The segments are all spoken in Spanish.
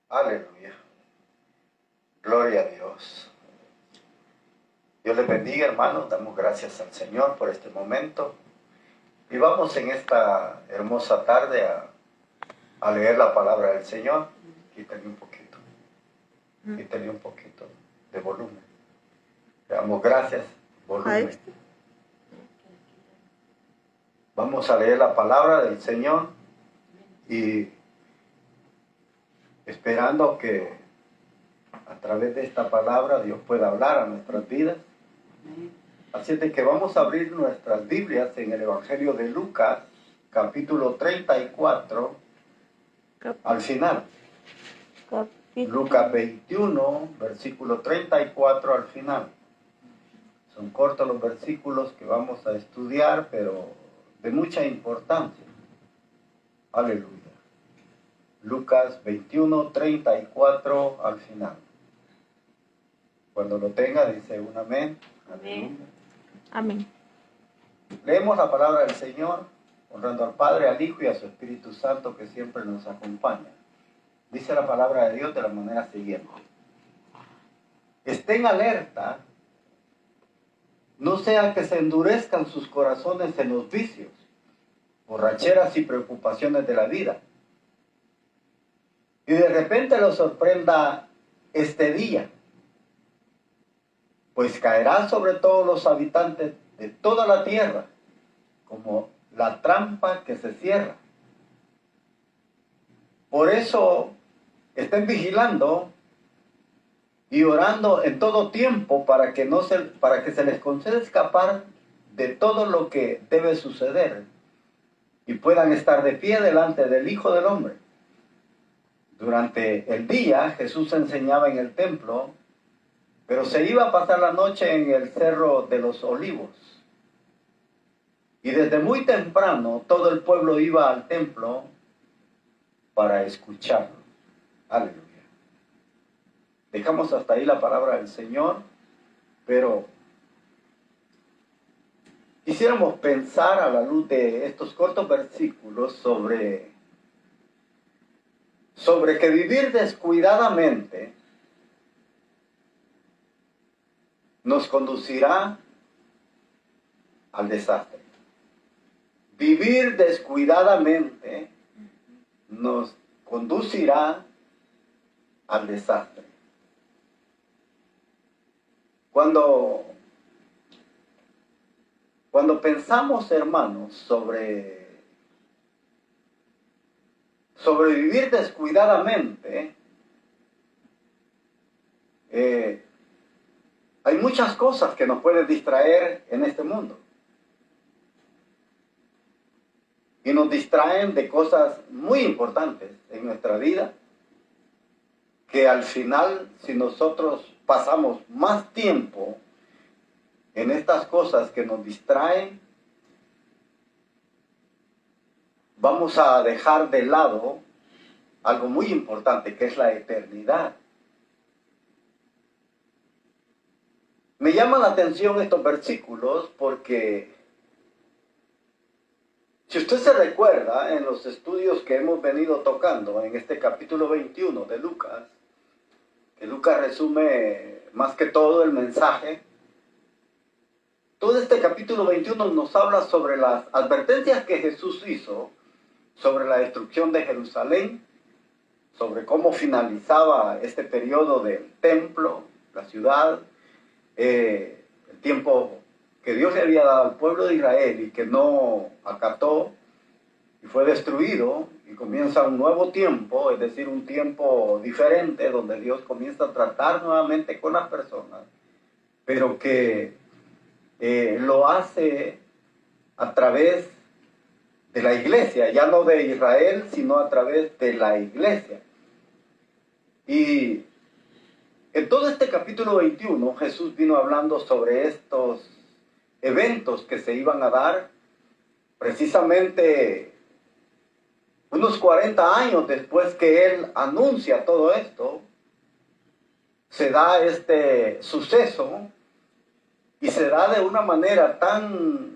Aleluya. Gloria a Dios. Dios les bendiga, hermanos. Damos gracias al Señor por este momento. Y vamos en esta hermosa tarde a leer la palabra del Señor. Quítale un poquito. Quítale un poquito de volumen. Le damos gracias. Volumen. Vamos a leer la palabra del Señor y esperando que a través de esta palabra Dios pueda hablar a nuestras vidas. Así es de que vamos a abrir nuestras Biblias en el Evangelio de Lucas, capítulo 34, al final. Lucas 21, versículo 34 al final. Son cortos los versículos que vamos a estudiar, pero de mucha importancia. Aleluya. Lucas 21, 34 al final. Cuando lo tenga, dice un amén. Amén. Amén. Leemos la palabra del Señor, honrando al Padre, al Hijo y a su Espíritu Santo que siempre nos acompaña. Dice la palabra de Dios de la manera siguiente. Estén alerta, no sea que se endurezcan sus corazones en los vicios, borracheras y preocupaciones de la vida. Y de repente los sorprenda este día, pues caerá sobre todos los habitantes de toda la tierra, como la trampa que se cierra. Por eso estén vigilando y orando en todo tiempo para que se les conceda escapar de todo lo que debe suceder y puedan estar de pie delante del Hijo del Hombre. Durante el día Jesús enseñaba en el templo, pero se iba a pasar la noche en el Cerro de los Olivos. Y desde muy temprano todo el pueblo iba al templo para escucharlo. Aleluya. Dejamos hasta ahí la palabra del Señor, pero quisiéramos pensar a la luz de estos cortos versículos sobre que vivir descuidadamente nos conducirá al desastre. Vivir descuidadamente nos conducirá al desastre. Cuando pensamos, hermanos, sobre vivir descuidadamente, hay muchas cosas que nos pueden distraer en este mundo. Y nos distraen de cosas muy importantes en nuestra vida, que al final, si nosotros pasamos más tiempo en estas cosas que nos distraen, vamos a dejar de lado algo muy importante, que es la eternidad. Me llaman la atención estos versículos porque, si usted se recuerda, en los estudios que hemos venido tocando en este capítulo 21 de Lucas, que Lucas resume más que todo el mensaje, todo este capítulo 21 nos habla sobre las advertencias que Jesús hizo sobre la destrucción de Jerusalén, sobre cómo finalizaba este periodo del templo, la ciudad, el tiempo que Dios le había dado al pueblo de Israel y que no acató y fue destruido, y comienza un nuevo tiempo, es decir, un tiempo diferente donde Dios comienza a tratar nuevamente con las personas, pero que lo hace a través de la iglesia, ya no de Israel, sino a través de la iglesia. Y en todo este capítulo 21, Jesús vino hablando sobre estos eventos que se iban a dar precisamente unos 40 años después que Él anuncia todo esto. Se da este suceso y se da de una manera tan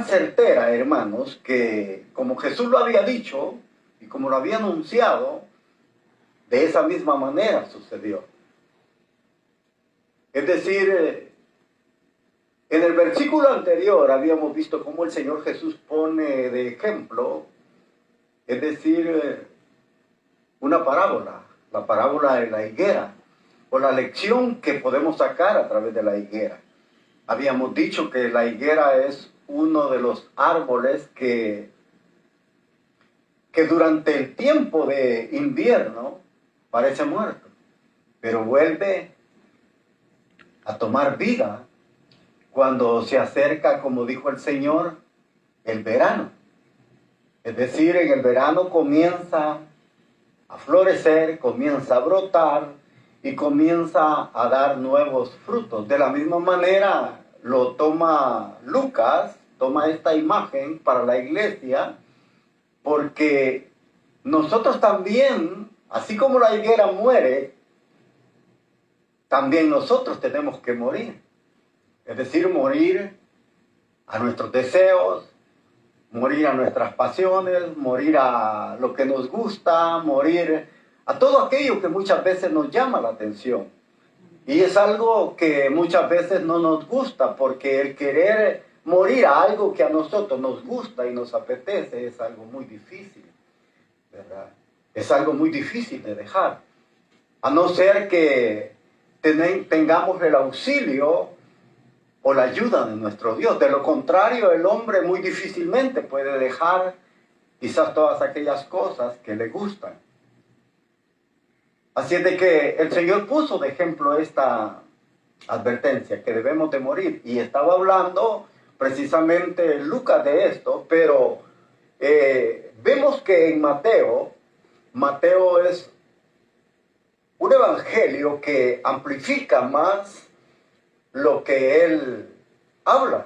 certera, hermanos, que como Jesús lo había dicho, Y como lo había anunciado, de esa misma manera sucedió. Es decir, en el versículo anterior habíamos visto cómo el Señor Jesús pone de ejemplo, es decir, una parábola, la parábola de la higuera, o la lección que podemos sacar a través de la higuera. Habíamos dicho que la higuera es uno de los árboles que durante el tiempo de invierno parece muerto, pero vuelve a tomar vida cuando se acerca, como dijo el Señor, el verano. Es decir, en el verano comienza a florecer, comienza a brotar y comienza a dar nuevos frutos. De la misma manera lo toma Lucas, toma esta imagen para la iglesia, porque nosotros también, así como la higuera muere, también nosotros tenemos que morir. Es decir, morir a nuestros deseos, morir a nuestras pasiones, morir a lo que nos gusta, morir a todo aquello que muchas veces nos llama la atención. Y es algo que muchas veces no nos gusta, porque el querer morir a algo que a nosotros nos gusta y nos apetece es algo muy difícil, ¿verdad? Es algo muy difícil de dejar, a no ser que tengamos el auxilio o la ayuda de nuestro Dios. De lo contrario, el hombre muy difícilmente puede dejar quizás todas aquellas cosas que le gustan. Así es de que el Señor puso de ejemplo esta advertencia, que debemos de morir. Y estaba hablando precisamente Lucas de esto, pero vemos que en Mateo es un evangelio que amplifica más lo que él habla.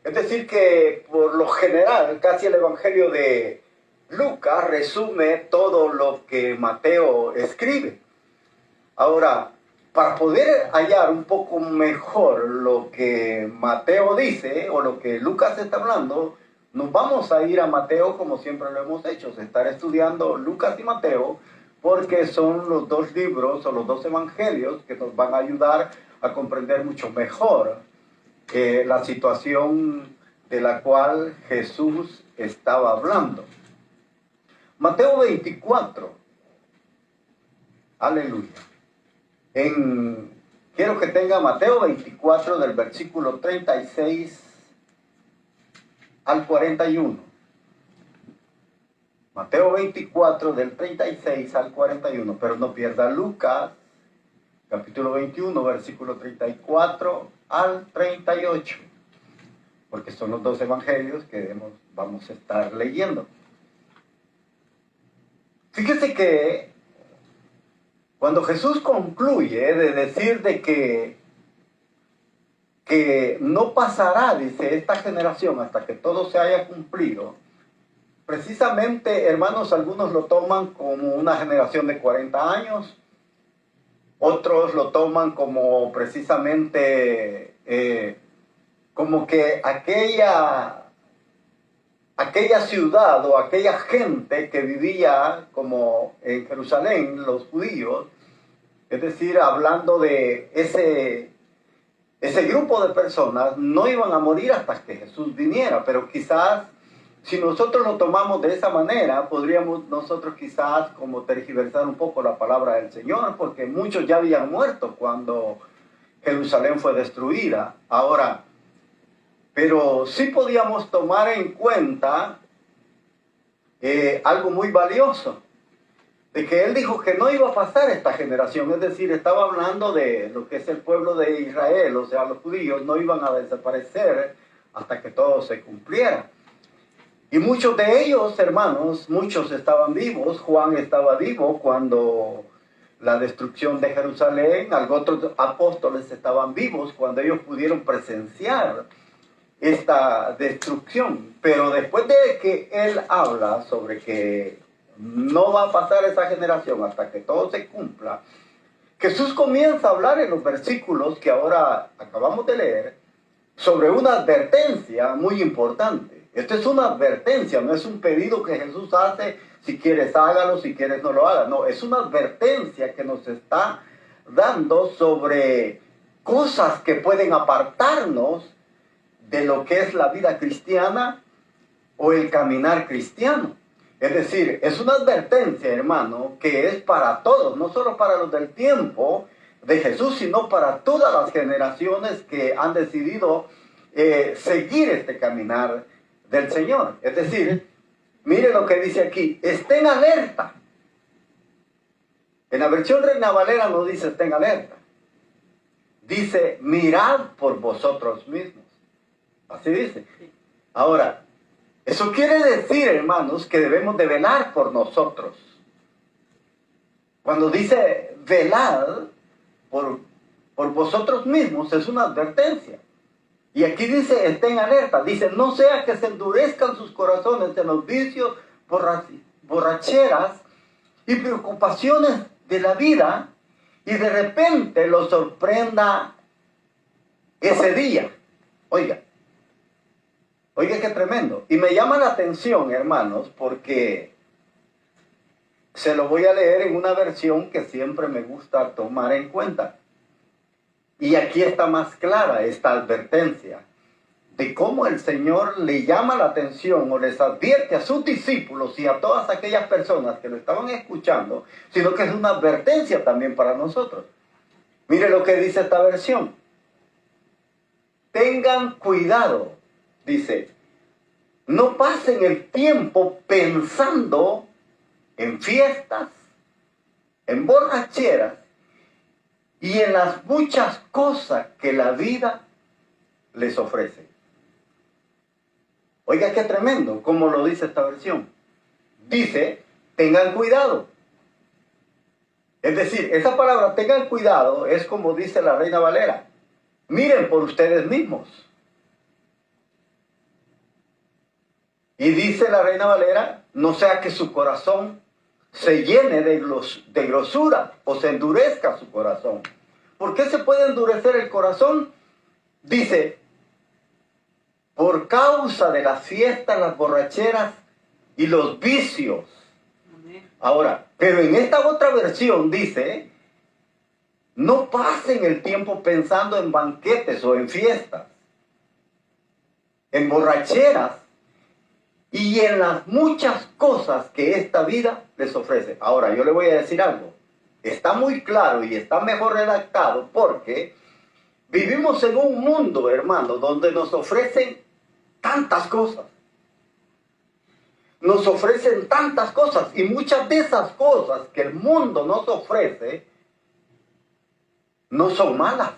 Es decir, que por lo general casi el evangelio de Lucas resume todo lo que Mateo escribe. Ahora, para poder hallar un poco mejor lo que Mateo dice o lo que Lucas está hablando, nos vamos a ir a Mateo como siempre lo hemos hecho, estar estudiando Lucas y Mateo, porque son los dos libros o los dos evangelios que nos van a ayudar a comprender mucho mejor la situación de la cual Jesús estaba hablando. Mateo 24. Aleluya. Quiero que tenga Mateo 24 del versículo 36 al 41. Mateo 24 del 36 al 41, pero no pierda Lucas, capítulo 21, versículo 34 al 38, porque son los dos evangelios que vamos a estar leyendo. Fíjese que cuando Jesús concluye de decir de que no pasará, dice, esta generación hasta que todo se haya cumplido, precisamente, hermanos, algunos lo toman como una generación de 40 años, otros lo toman como precisamente como que aquella ciudad o aquella gente que vivía como en Jerusalén, los judíos, es decir, hablando de ese grupo de personas, no iban a morir hasta que Jesús viniera, pero quizás si nosotros lo tomamos de esa manera, podríamos nosotros quizás como tergiversar un poco la palabra del Señor, porque muchos ya habían muerto cuando Jerusalén fue destruida. Ahora, pero sí podíamos tomar en cuenta algo muy valioso, de que Él dijo que no iba a pasar esta generación, es decir, estaba hablando de lo que es el pueblo de Israel, o sea, los judíos no iban a desaparecer hasta que todo se cumpliera. Y muchos de ellos, hermanos, muchos estaban vivos. Juan estaba vivo cuando la destrucción de Jerusalén, otros apóstoles estaban vivos cuando ellos pudieron presenciar esta destrucción. Pero después de que él habla sobre que no va a pasar esa generación hasta que todo se cumpla, Jesús comienza a hablar en los versículos que ahora acabamos de leer sobre una advertencia muy importante. Esto es una advertencia, no es un pedido que Jesús hace Si quieres hágalo, si quieres no lo hagas. No, es una advertencia que nos está dando sobre cosas que pueden apartarnos de lo que es la vida cristiana o el caminar cristiano. Es decir, es una advertencia, hermano, que es para todos, no solo para los del tiempo de Jesús, sino para todas las generaciones que han decidido seguir este caminar del Señor. Es decir, mire lo que dice aquí, estén alerta. En la versión Reina Valera no dice estén alerta. Dice, mirad por vosotros mismos. Así dice. Ahora, eso quiere decir, hermanos, que debemos de velar por nosotros. Cuando dice velad por vosotros mismos, es una advertencia. Y aquí dice, estén alerta. Dice, no sea que se endurezcan sus corazones en los vicios, borracheras y preocupaciones de la vida, y de repente los sorprenda ese día. Oiga qué tremendo. Y me llama la atención, hermanos, porque se lo voy a leer en una versión que siempre me gusta tomar en cuenta. Y aquí está más clara esta advertencia de cómo el Señor le llama la atención o les advierte a sus discípulos y a todas aquellas personas que lo estaban escuchando, sino que es una advertencia también para nosotros. Mire lo que dice esta versión. Tengan cuidado, dice, no pasen el tiempo pensando en fiestas, en borracheras y en las muchas cosas que la vida les ofrece. Oiga, qué tremendo, como lo dice esta versión. Dice, tengan cuidado. Es decir, esa palabra, tengan cuidado, es como dice la Reina Valera. Miren por ustedes mismos. Y dice la Reina Valera, no sea que su corazón se llene de grosura o se endurezca su corazón. ¿Por qué se puede endurecer el corazón? Dice, por causa de las fiestas, las borracheras y los vicios. Ahora, pero en esta otra versión dice, no pasen el tiempo pensando en banquetes o en fiestas, en borracheras y en las muchas cosas que esta vida les ofrece. Ahora, yo le voy a decir algo. Está muy claro y está mejor redactado porque vivimos en un mundo, hermano, donde nos ofrecen tantas cosas. Nos ofrecen tantas cosas y muchas de esas cosas que el mundo nos ofrece no son malas.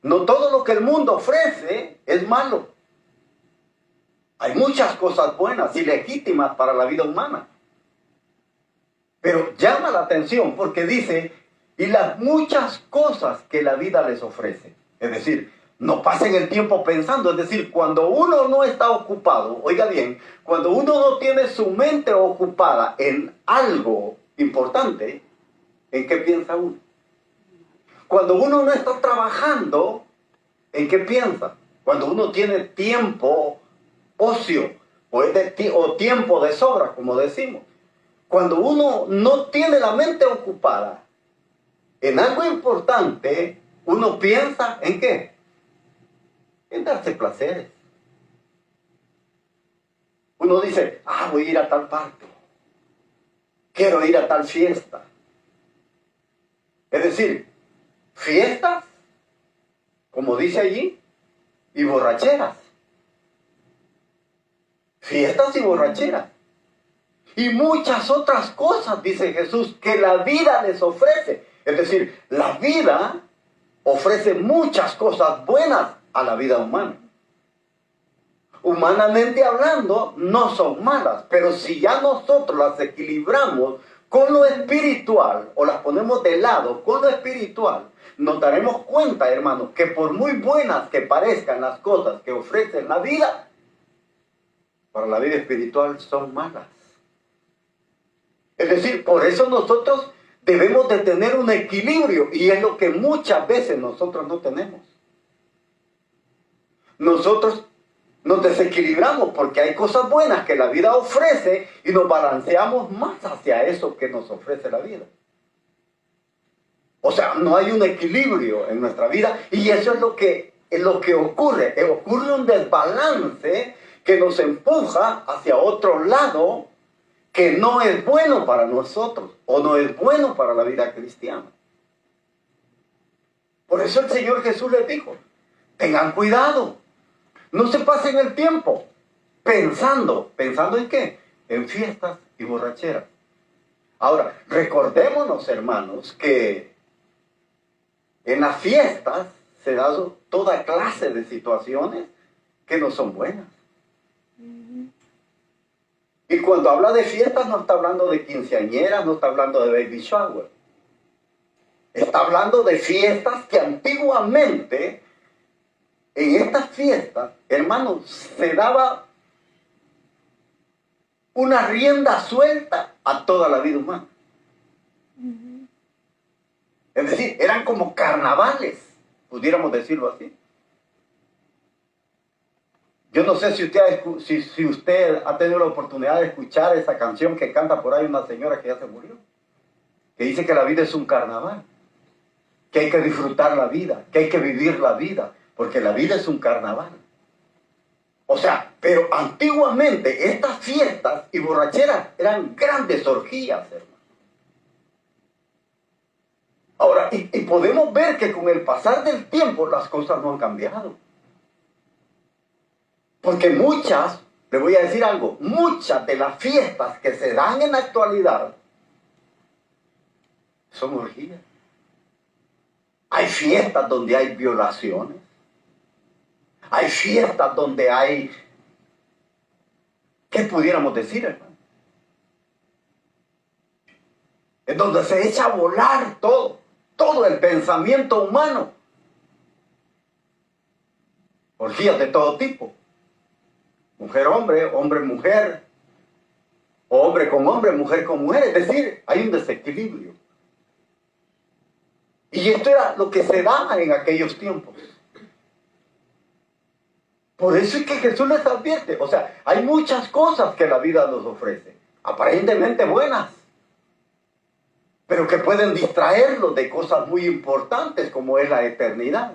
No todo lo que el mundo ofrece es malo. Hay muchas cosas buenas y legítimas para la vida humana. Pero llama la atención porque dice, y las muchas cosas que la vida les ofrece. Es decir, no pasen el tiempo pensando. Es decir, cuando uno no está ocupado, oiga bien, cuando uno no tiene su mente ocupada en algo importante, ¿en qué piensa uno? Cuando uno no está trabajando, ¿en qué piensa? Cuando uno tiene tiempo ocio o tiempo de sobra, como decimos. Cuando uno no tiene la mente ocupada en algo importante, uno piensa ¿en qué? En darse placeres. Uno dice, voy a ir a tal parte. Quiero ir a tal fiesta. Es decir, fiestas, como dice allí, y borracheras. Fiestas y borracheras. Y muchas otras cosas, dice Jesús, que la vida les ofrece. Es decir, la vida ofrece muchas cosas buenas a la vida humana. Humanamente hablando, no son malas, pero si ya nosotros las equilibramos con lo espiritual, o las ponemos de lado con lo espiritual, nos daremos cuenta, hermanos, que por muy buenas que parezcan las cosas que ofrecen la vida, para la vida espiritual son malas. Es decir, por eso nosotros debemos de tener un equilibrio, y es lo que muchas veces nosotros no tenemos. Nosotros Nos desequilibramos porque hay cosas buenas que la vida ofrece y nos balanceamos más hacia eso que nos ofrece la vida. O sea, no hay un equilibrio en nuestra vida y eso es lo que ocurre. Ocurre un desbalance que nos empuja hacia otro lado que no es bueno para nosotros o no es bueno para la vida cristiana. Por eso el Señor Jesús les dijo, tengan cuidado, no se pasen el tiempo pensando ¿en qué? En fiestas y borracheras. Ahora, recordémonos, hermanos, que en las fiestas se da toda clase de situaciones que no son buenas. Y cuando habla de fiestas no está hablando de quinceañeras, no está hablando de baby shower. Está hablando de fiestas que antiguamente, en estas fiestas, hermanos, se daba una rienda suelta a toda la vida humana. Es decir, eran como carnavales, pudiéramos decirlo así. Yo no sé si usted ha tenido la oportunidad de escuchar esa canción que canta por ahí una señora que ya se murió, que dice que la vida es un carnaval, que hay que disfrutar la vida, que hay que vivir la vida, porque la vida es un carnaval. O sea, pero antiguamente estas fiestas y borracheras eran grandes orgías, hermano. Ahora, y podemos ver que con el pasar del tiempo las cosas no han cambiado. Porque le voy a decir algo, muchas de las fiestas que se dan en la actualidad son orgías. Hay fiestas donde hay violaciones. Hay fiestas donde hay, ¿qué pudiéramos decir, hermano? Es donde se echa a volar todo el pensamiento humano. Orgías de todo tipo. Mujer-hombre, hombre-mujer, o hombre con hombre, mujer con mujer. Es decir, hay un desequilibrio. Y esto era lo que se daba en aquellos tiempos. Por eso es que Jesús les advierte. O sea, hay muchas cosas que la vida nos ofrece, aparentemente buenas, pero que pueden distraerlos de cosas muy importantes como es la eternidad.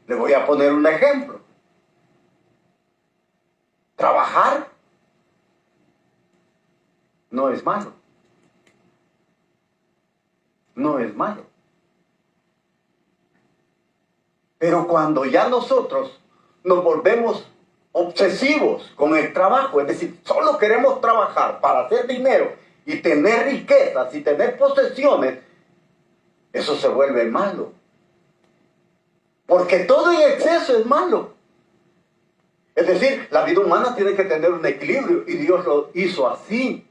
Le voy a poner un ejemplo. Trabajar no es malo. No es malo. Pero cuando ya nosotros nos volvemos obsesivos con el trabajo, es decir, solo queremos trabajar para hacer dinero y tener riquezas y tener posesiones, eso se vuelve malo. Porque todo en exceso es malo. Es decir, la vida humana tiene que tener un equilibrio y Dios lo hizo así.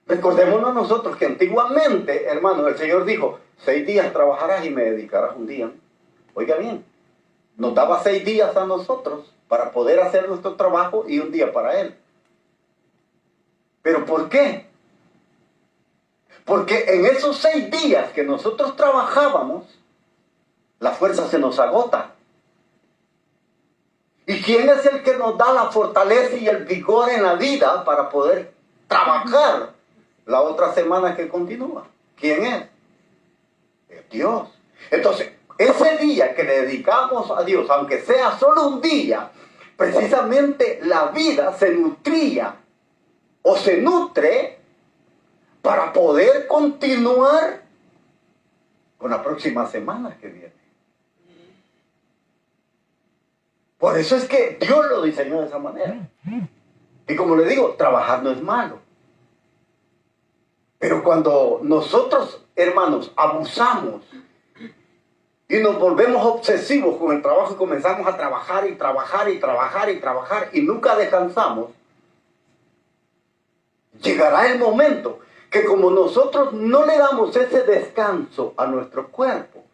Recordémonos nosotros que antiguamente, hermano, el Señor dijo, 6 días trabajarás y me dedicarás un día. Oiga bien, nos daba 6 días a nosotros para poder hacer nuestro trabajo y un día para Él. ¿Pero por qué? Porque en esos 6 días que nosotros trabajábamos, la fuerza se nos agota. ¿Y quién es el que nos da la fortaleza y el vigor en la vida para poder trabajar la otra semana que continúa? ¿Quién es? Es Dios. Entonces, ese día que le dedicamos a Dios, aunque sea solo un día, precisamente la vida se nutría o se nutre para poder continuar con la próxima semana que viene. Por eso es que Dios lo diseñó de esa manera. Y como le digo, trabajar no es malo. Pero cuando nosotros, hermanos, abusamos y nos volvemos obsesivos con el trabajo y comenzamos a trabajar y trabajar y trabajar y trabajar y nunca descansamos, llegará el momento que como nosotros no le damos ese descanso a nuestro cuerpo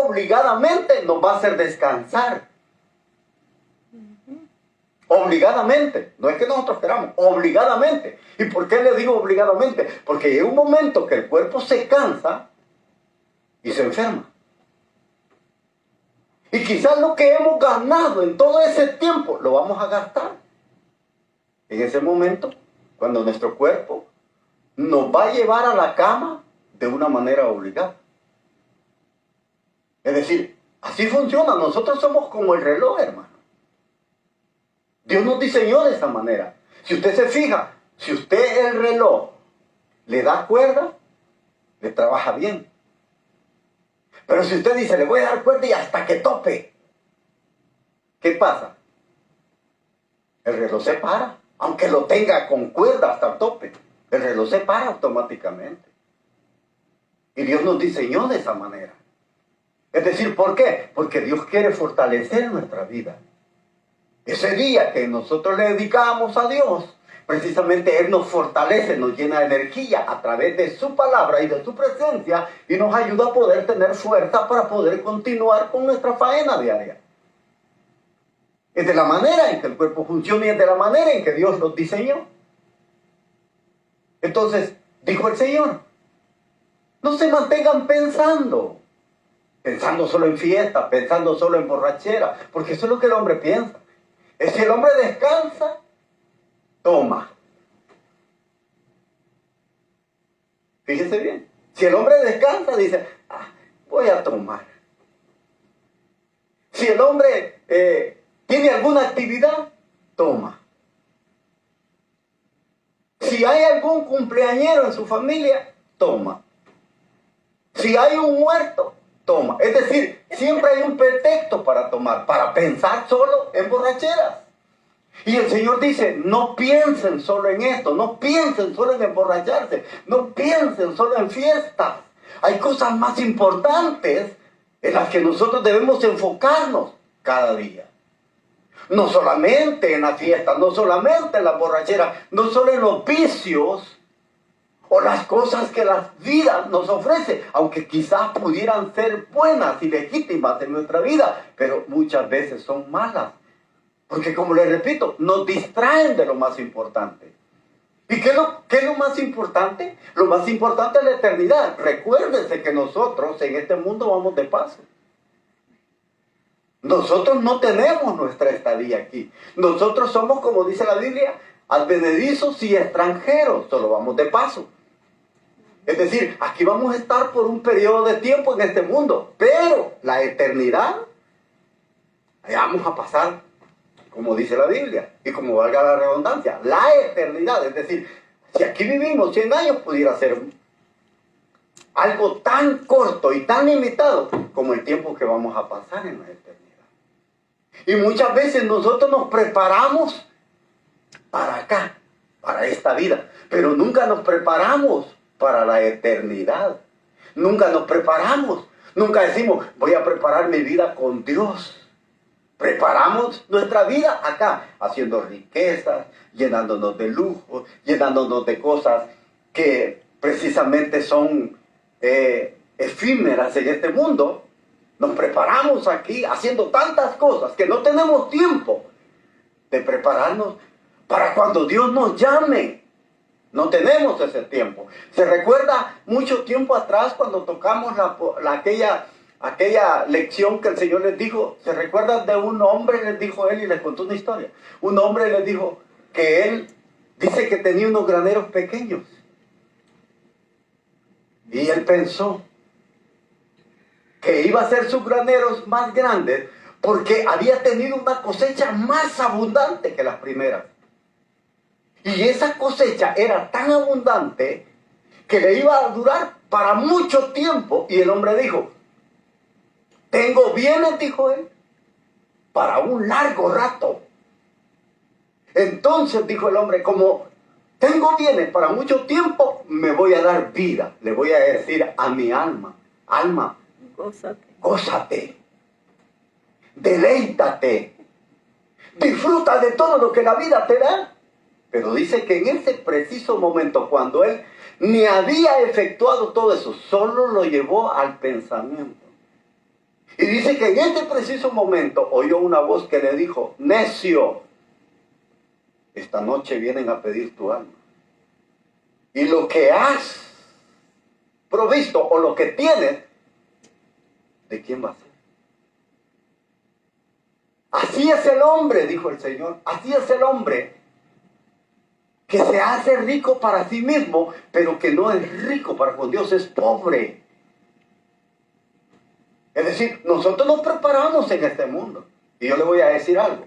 obligadamente nos va a hacer descansar. Obligadamente, no es que nosotros queramos, obligadamente. ¿Y por qué le digo obligadamente? Porque llega un momento que el cuerpo se cansa y se enferma. Y quizás lo que hemos ganado en todo ese tiempo lo vamos a gastar en ese momento, cuando nuestro cuerpo nos va a llevar a la cama de una manera obligada. Es decir, así funciona. Nosotros somos como el reloj, hermano. Dios nos diseñó de esa manera. Si usted se fija, si usted el reloj le da cuerda, le trabaja bien. Pero si usted dice, le voy a dar cuerda y hasta que tope, ¿qué pasa? El reloj se para, aunque lo tenga con cuerda hasta el tope. El reloj se para automáticamente. Y Dios nos diseñó de esa manera. Es decir, ¿por qué? Porque Dios quiere fortalecer nuestra vida. Ese día que nosotros le dedicamos a Dios, precisamente Él nos fortalece, nos llena de energía a través de su palabra y de su presencia y nos ayuda a poder tener fuerza para poder continuar con nuestra faena diaria. Es de la manera en que el cuerpo funciona y es de la manera en que Dios los diseñó. Entonces, dijo el Señor, no se mantengan pensando solo en fiesta, pensando solo en borrachera, porque eso es lo que el hombre piensa. Es si el hombre descansa, toma. Fíjese bien. Si el hombre descansa, dice, voy a tomar. Si el hombre tiene alguna actividad, toma. Si hay algún cumpleañero en su familia, toma. Si hay un muerto, toma. Es decir, siempre hay un pretexto para tomar, para pensar solo en borracheras. Y el Señor dice, no piensen solo en esto, no piensen solo en emborracharse, no piensen solo en fiestas. Hay cosas más importantes en las que nosotros debemos enfocarnos cada día. No solamente en la fiesta, no solamente en la borrachera, no solo en los vicios o las cosas que la vida nos ofrece, aunque quizás pudieran ser buenas y legítimas en nuestra vida, pero muchas veces son malas. Porque como les repito, nos distraen de lo más importante. ¿Y qué es lo más importante? Lo más importante es la eternidad. Recuérdense que nosotros en este mundo vamos de paso. Nosotros no tenemos nuestra estadía aquí. Nosotros somos, como dice la Biblia, advenedizos y extranjeros. Solo vamos de paso. Es decir, aquí vamos a estar por un periodo de tiempo en este mundo. Pero la eternidad, vamos a pasar, como dice la Biblia, y como valga la redundancia, la eternidad. Es decir, si aquí vivimos 100 años, pudiera ser algo tan corto y tan limitado como el tiempo que vamos a pasar en la eternidad. Y muchas veces nosotros nos preparamos para acá, para esta vida, pero nunca nos preparamos para la eternidad. Nunca nos preparamos, nunca decimos, voy a preparar mi vida con Dios. Preparamos nuestra vida acá, haciendo riquezas, llenándonos de lujo, llenándonos de cosas que precisamente son efímeras en este mundo. Nos preparamos aquí haciendo tantas cosas que no tenemos tiempo de prepararnos para cuando Dios nos llame. No tenemos ese tiempo. Se recuerda mucho tiempo atrás cuando tocamos aquella lección que el Señor les dijo. ¿Se recuerdan de un hombre? Les dijo él y les contó una historia. Un hombre les dijo que él dice que tenía unos graneros pequeños. Y él pensó que iba a ser sus graneros más grandes porque había tenido una cosecha más abundante que las primeras. Y esa cosecha era tan abundante que le iba a durar para mucho tiempo. Y el hombre dijo, tengo bienes, dijo él, para un largo rato. Entonces, dijo el hombre, como tengo bienes para mucho tiempo, me voy a dar vida. Le voy a decir a mi alma, alma, gózate, deleítate, disfruta de todo lo que la vida te da. Pero dice que en ese preciso momento, cuando él ni había efectuado todo eso, solo lo llevó al pensamiento. Y dice que en ese preciso momento oyó una voz que le dijo, necio, esta noche vienen a pedir tu alma. Y lo que has provisto o lo que tienes, ¿de quién va a ser? Así es el hombre, dijo el Señor, así es el hombre que se hace rico para sí mismo, pero que no es rico para con Dios, es pobre. Es decir, nosotros nos preparamos en este mundo. Y yo le voy a decir algo.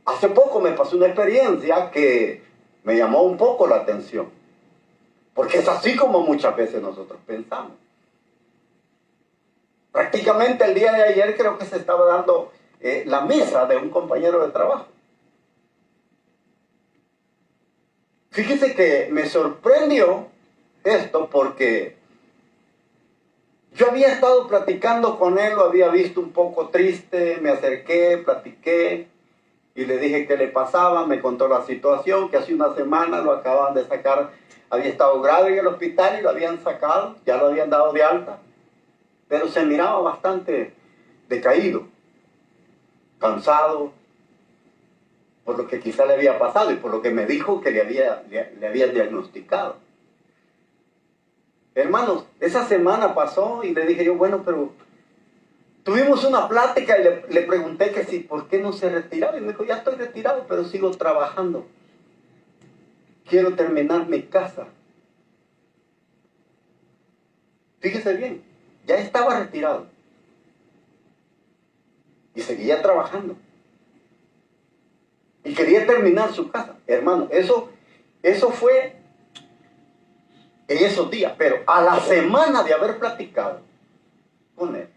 Hace poco me pasó una experiencia que me llamó un poco la atención. Porque es así como muchas veces nosotros pensamos. Prácticamente el día de ayer creo que se estaba dando la misa de un compañero de trabajo. Fíjese que me sorprendió esto porque yo había estado platicando con él, lo había visto un poco triste, me acerqué, platiqué y le dije qué le pasaba, me contó la situación, que hace una semana lo acaban de sacar, había estado grave en el hospital y lo habían sacado, ya lo habían dado de alta, pero se miraba bastante decaído, cansado, por lo que quizá le había pasado y por lo que me dijo que le habían diagnosticado. Hermanos, esa semana pasó y le dije yo, bueno, pero tuvimos una plática y le pregunté que si, ¿por qué no se retiraba? Y me dijo, ya estoy retirado, pero sigo trabajando. Quiero terminar mi casa. Fíjese bien, ya estaba retirado. Y seguía trabajando. Y quería terminar su casa. Hermano, eso fue en esos días. Pero a la semana de haber platicado con él,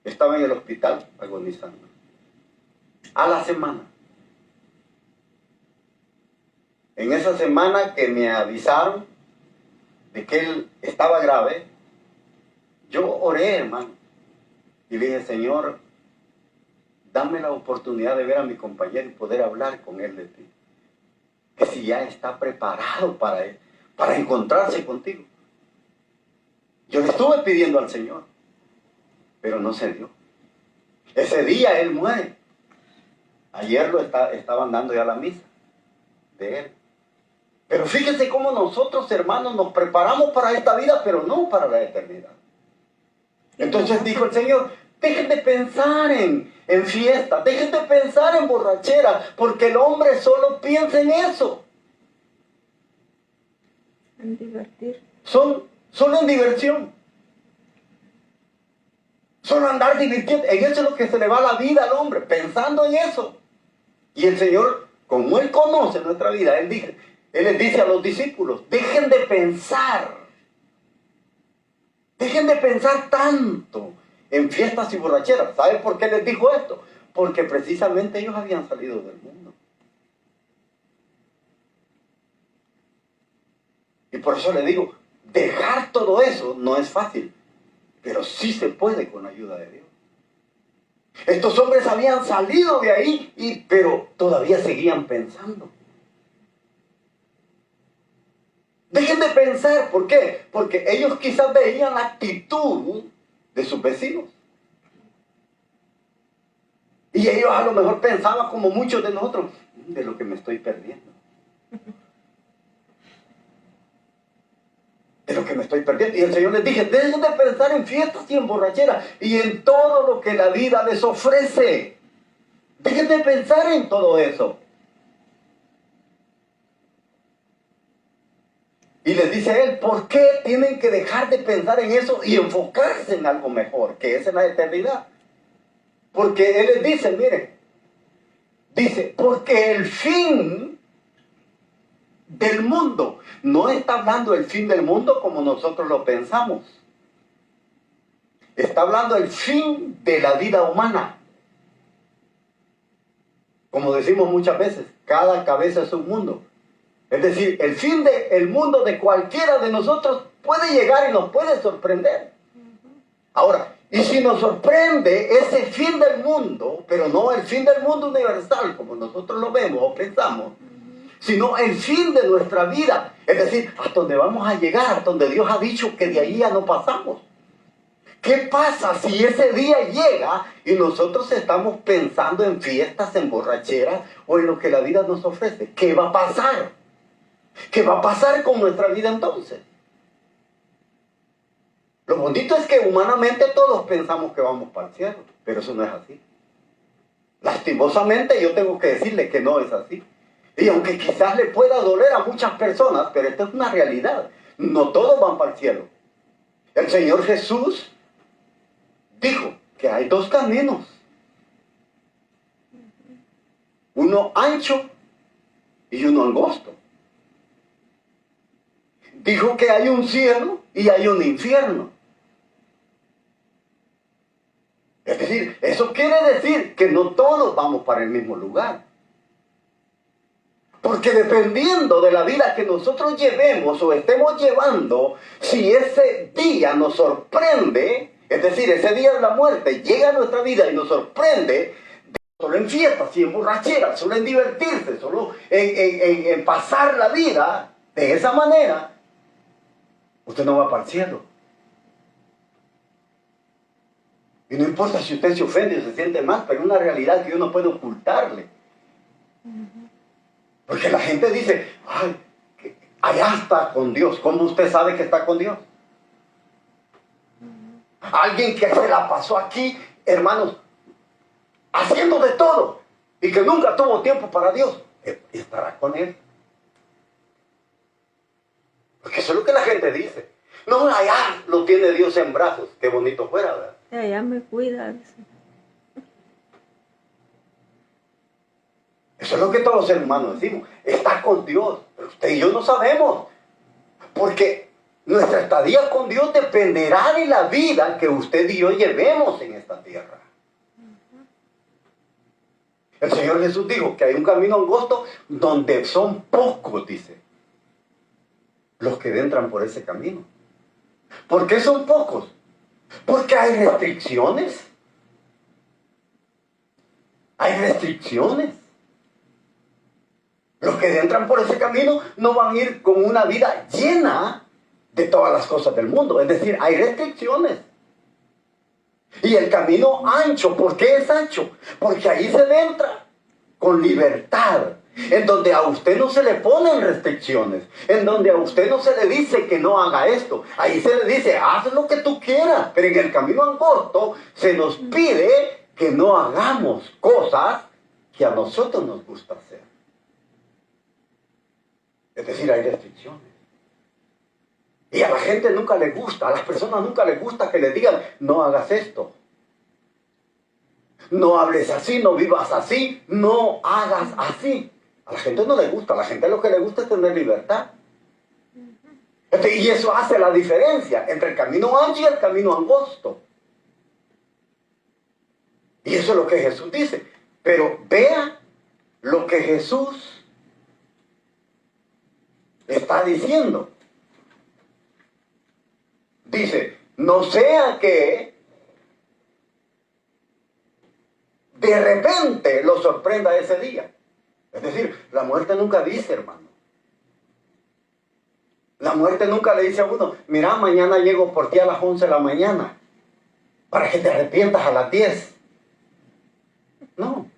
estaba en el hospital agonizando. A la semana. En esa semana que me avisaron de que él estaba grave, yo oré, hermano. Y le dije, Señor, dame la oportunidad de ver a mi compañero y poder hablar con él de ti. Que si ya está preparado para él, para encontrarse contigo. Yo le estuve pidiendo al Señor, pero no se dio. Ese día él muere. Ayer estaban dando ya la misa de él. Pero fíjense cómo nosotros, hermanos, nos preparamos para esta vida, pero no para la eternidad. Entonces dijo el Señor, dejen de pensar en fiesta, dejen de pensar en borrachera, porque el hombre solo piensa en eso. En divertir. Solo en diversión. Solo andar divirtiendo. En eso es lo que se le va la vida al hombre, pensando en eso. Y el Señor, como Él conoce nuestra vida, Él les dice a los discípulos, dejen de pensar tanto en fiestas y borracheras. ¿Sabe por qué les dijo esto? Porque precisamente ellos habían salido del mundo. Y por eso le digo, dejar todo eso no es fácil, pero sí se puede con la ayuda de Dios. Estos hombres habían salido de ahí, pero todavía seguían pensando. Dejen de pensar, ¿por qué? Porque ellos quizás veían la actitud de sus vecinos. Y ellos a lo mejor pensaban como muchos de nosotros, de lo que me estoy perdiendo. De lo que me estoy perdiendo. Y el Señor les dije, dejen de pensar en fiestas y en borrachera y en todo lo que la vida les ofrece. Dejen de pensar en todo eso. Y les dice él, ¿por qué tienen que dejar de pensar en eso y enfocarse en algo mejor, que es en la eternidad? Porque él les dice, miren, dice, porque el fin del mundo, no está hablando del fin del mundo como nosotros lo pensamos. Está hablando del fin de la vida humana. Como decimos muchas veces, cada cabeza es un mundo. Es decir, el fin del mundo de cualquiera de nosotros puede llegar y nos puede sorprender. Ahora, y si nos sorprende ese fin del mundo, pero no el fin del mundo universal como nosotros lo vemos o pensamos, sino el fin de nuestra vida, es decir, hasta donde vamos a llegar, hasta donde Dios ha dicho que de ahí ya no pasamos. ¿Qué pasa si ese día llega y nosotros estamos pensando en fiestas, en borracheras o en lo que la vida nos ofrece? ¿Qué va a pasar? ¿Qué va a pasar con nuestra vida entonces? Lo bonito es que humanamente todos pensamos que vamos para el cielo, pero eso no es así. Lastimosamente yo tengo que decirle que no es así. Y aunque quizás le pueda doler a muchas personas, pero esta es una realidad. No todos van para el cielo. El Señor Jesús dijo que hay dos caminos. Uno ancho y uno angosto. Dijo que hay un cielo y hay un infierno. Es decir, eso quiere decir que no todos vamos para el mismo lugar. Porque dependiendo de la vida que nosotros llevemos o estemos llevando, si ese día nos sorprende, es decir, ese día de la muerte llega a nuestra vida y nos sorprende, solo en fiestas y en borracheras, solo en divertirse, solo en pasar la vida de esa manera, usted no va para el cielo. Y no importa si usted se ofende o se siente mal, pero es una realidad que uno no puede ocultarle. Porque la gente dice, ay, allá está con Dios. ¿Cómo usted sabe que está con Dios? Alguien que se la pasó aquí, hermanos, haciendo de todo y que nunca tuvo tiempo para Dios, estará con Él. Porque eso es lo que la gente dice. No, allá lo tiene Dios en brazos. Qué bonito fuera, ¿verdad? Allá me cuida. Eso es lo que todos los seres humanos decimos. Está con Dios. Pero usted y yo no sabemos. Porque nuestra estadía con Dios dependerá de la vida que usted y yo llevemos en esta tierra. El Señor Jesús dijo que hay un camino angosto donde son pocos, dice, los que entran por ese camino. ¿Por qué son pocos? Porque hay restricciones. Hay restricciones. Los que entran por ese camino no van a ir con una vida llena de todas las cosas del mundo. Es decir, hay restricciones. Y el camino ancho, ¿por qué es ancho? Porque ahí se entra con libertad, en donde a usted no se le ponen restricciones, en donde a usted no se le dice que no haga esto. Ahí se le dice, haz lo que tú quieras, pero en el camino angosto se nos pide que no hagamos cosas que a nosotros nos gusta hacer. Es decir, hay restricciones. Y a la gente nunca le gusta, a las personas nunca les gusta que les digan, no hagas esto. No hables así, no vivas así, no hagas así. A la gente no le gusta, a la gente lo que le gusta es tener libertad. Y eso hace la diferencia entre el camino ancho y el camino angosto. Y eso es lo que Jesús dice. Pero vea lo que Jesús está diciendo. Dice, no sea que de repente lo sorprenda ese día. Es decir, la muerte nunca dice, hermano. La muerte nunca le dice a uno, mira, mañana llego por ti a las 11 de la mañana, para que te arrepientas a las 10. No.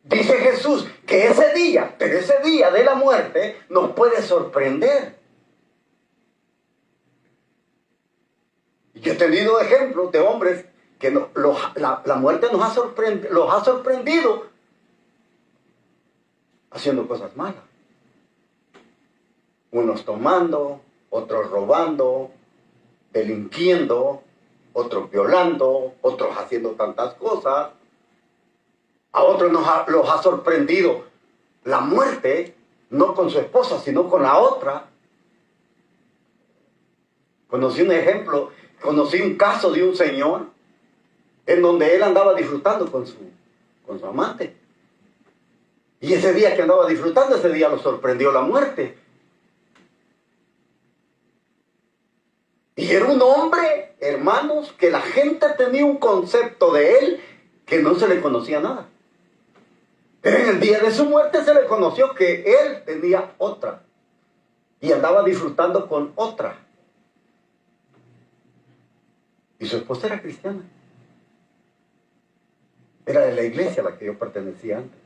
Dice Jesús que ese día, pero ese día de la muerte nos puede sorprender. Yo he tenido ejemplos de hombres que la muerte los ha sorprendido haciendo cosas malas. Unos tomando, otros robando, delinquiendo, otros violando, otros haciendo tantas cosas. A otros los ha sorprendido la muerte, no con su esposa, sino con la otra. Conocí un caso de un señor en donde él andaba disfrutando con su amante. Y ese día que andaba disfrutando, ese día lo sorprendió la muerte. Y era un hombre, hermanos, que la gente tenía un concepto de él que no se le conocía nada. Pero en el día de su muerte se le conoció que él tenía otra. Y andaba disfrutando con otra. Y su esposa era cristiana. Era de la iglesia a la que yo pertenecía antes.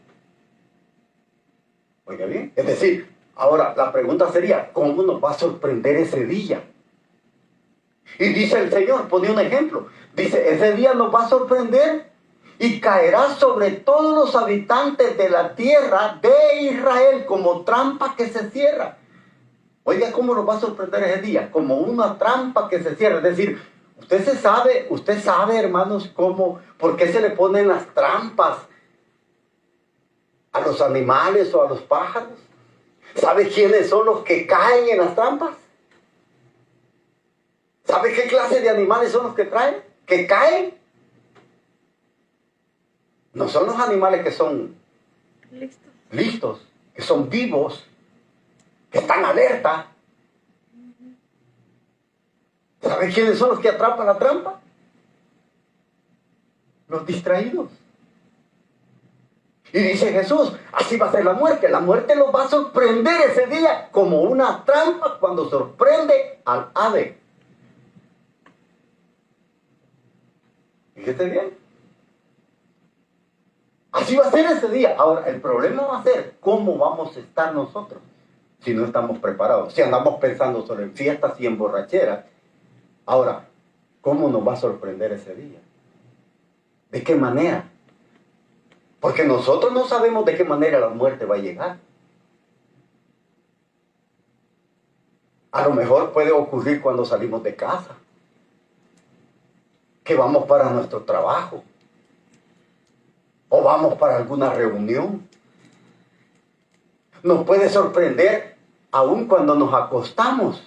Oiga bien. Es decir, ahora la pregunta sería, ¿cómo nos va a sorprender ese día? Y dice el Señor, pone un ejemplo. Dice, ese día nos va a sorprender y caerá sobre todos los habitantes de la tierra de Israel como trampa que se cierra. Oiga, ¿cómo nos va a sorprender ese día? Como una trampa que se cierra. Es decir, usted sabe, hermanos, por qué se le ponen las trampas a los animales o a los pájaros. ¿Sabe quiénes son los que caen en las trampas? ¿Sabe qué clase de animales son los que caen? No son los animales que son listos, que son vivos, que están alerta. ¿Sabe quiénes son los que atrapan la trampa? Los distraídos. Y dice Jesús, así va a ser la muerte. La muerte los va a sorprender ese día como una trampa cuando sorprende al ave. Fíjese bien. Así va a ser ese día. Ahora, el problema va a ser cómo vamos a estar nosotros si no estamos preparados. Si andamos pensando solo en fiestas y en borracheras. Ahora, ¿cómo nos va a sorprender ese día? ¿De qué manera? Porque nosotros no sabemos de qué manera la muerte va a llegar. A lo mejor puede ocurrir cuando salimos de casa, que vamos para nuestro trabajo, o vamos para alguna reunión. Nos puede sorprender aún cuando nos acostamos,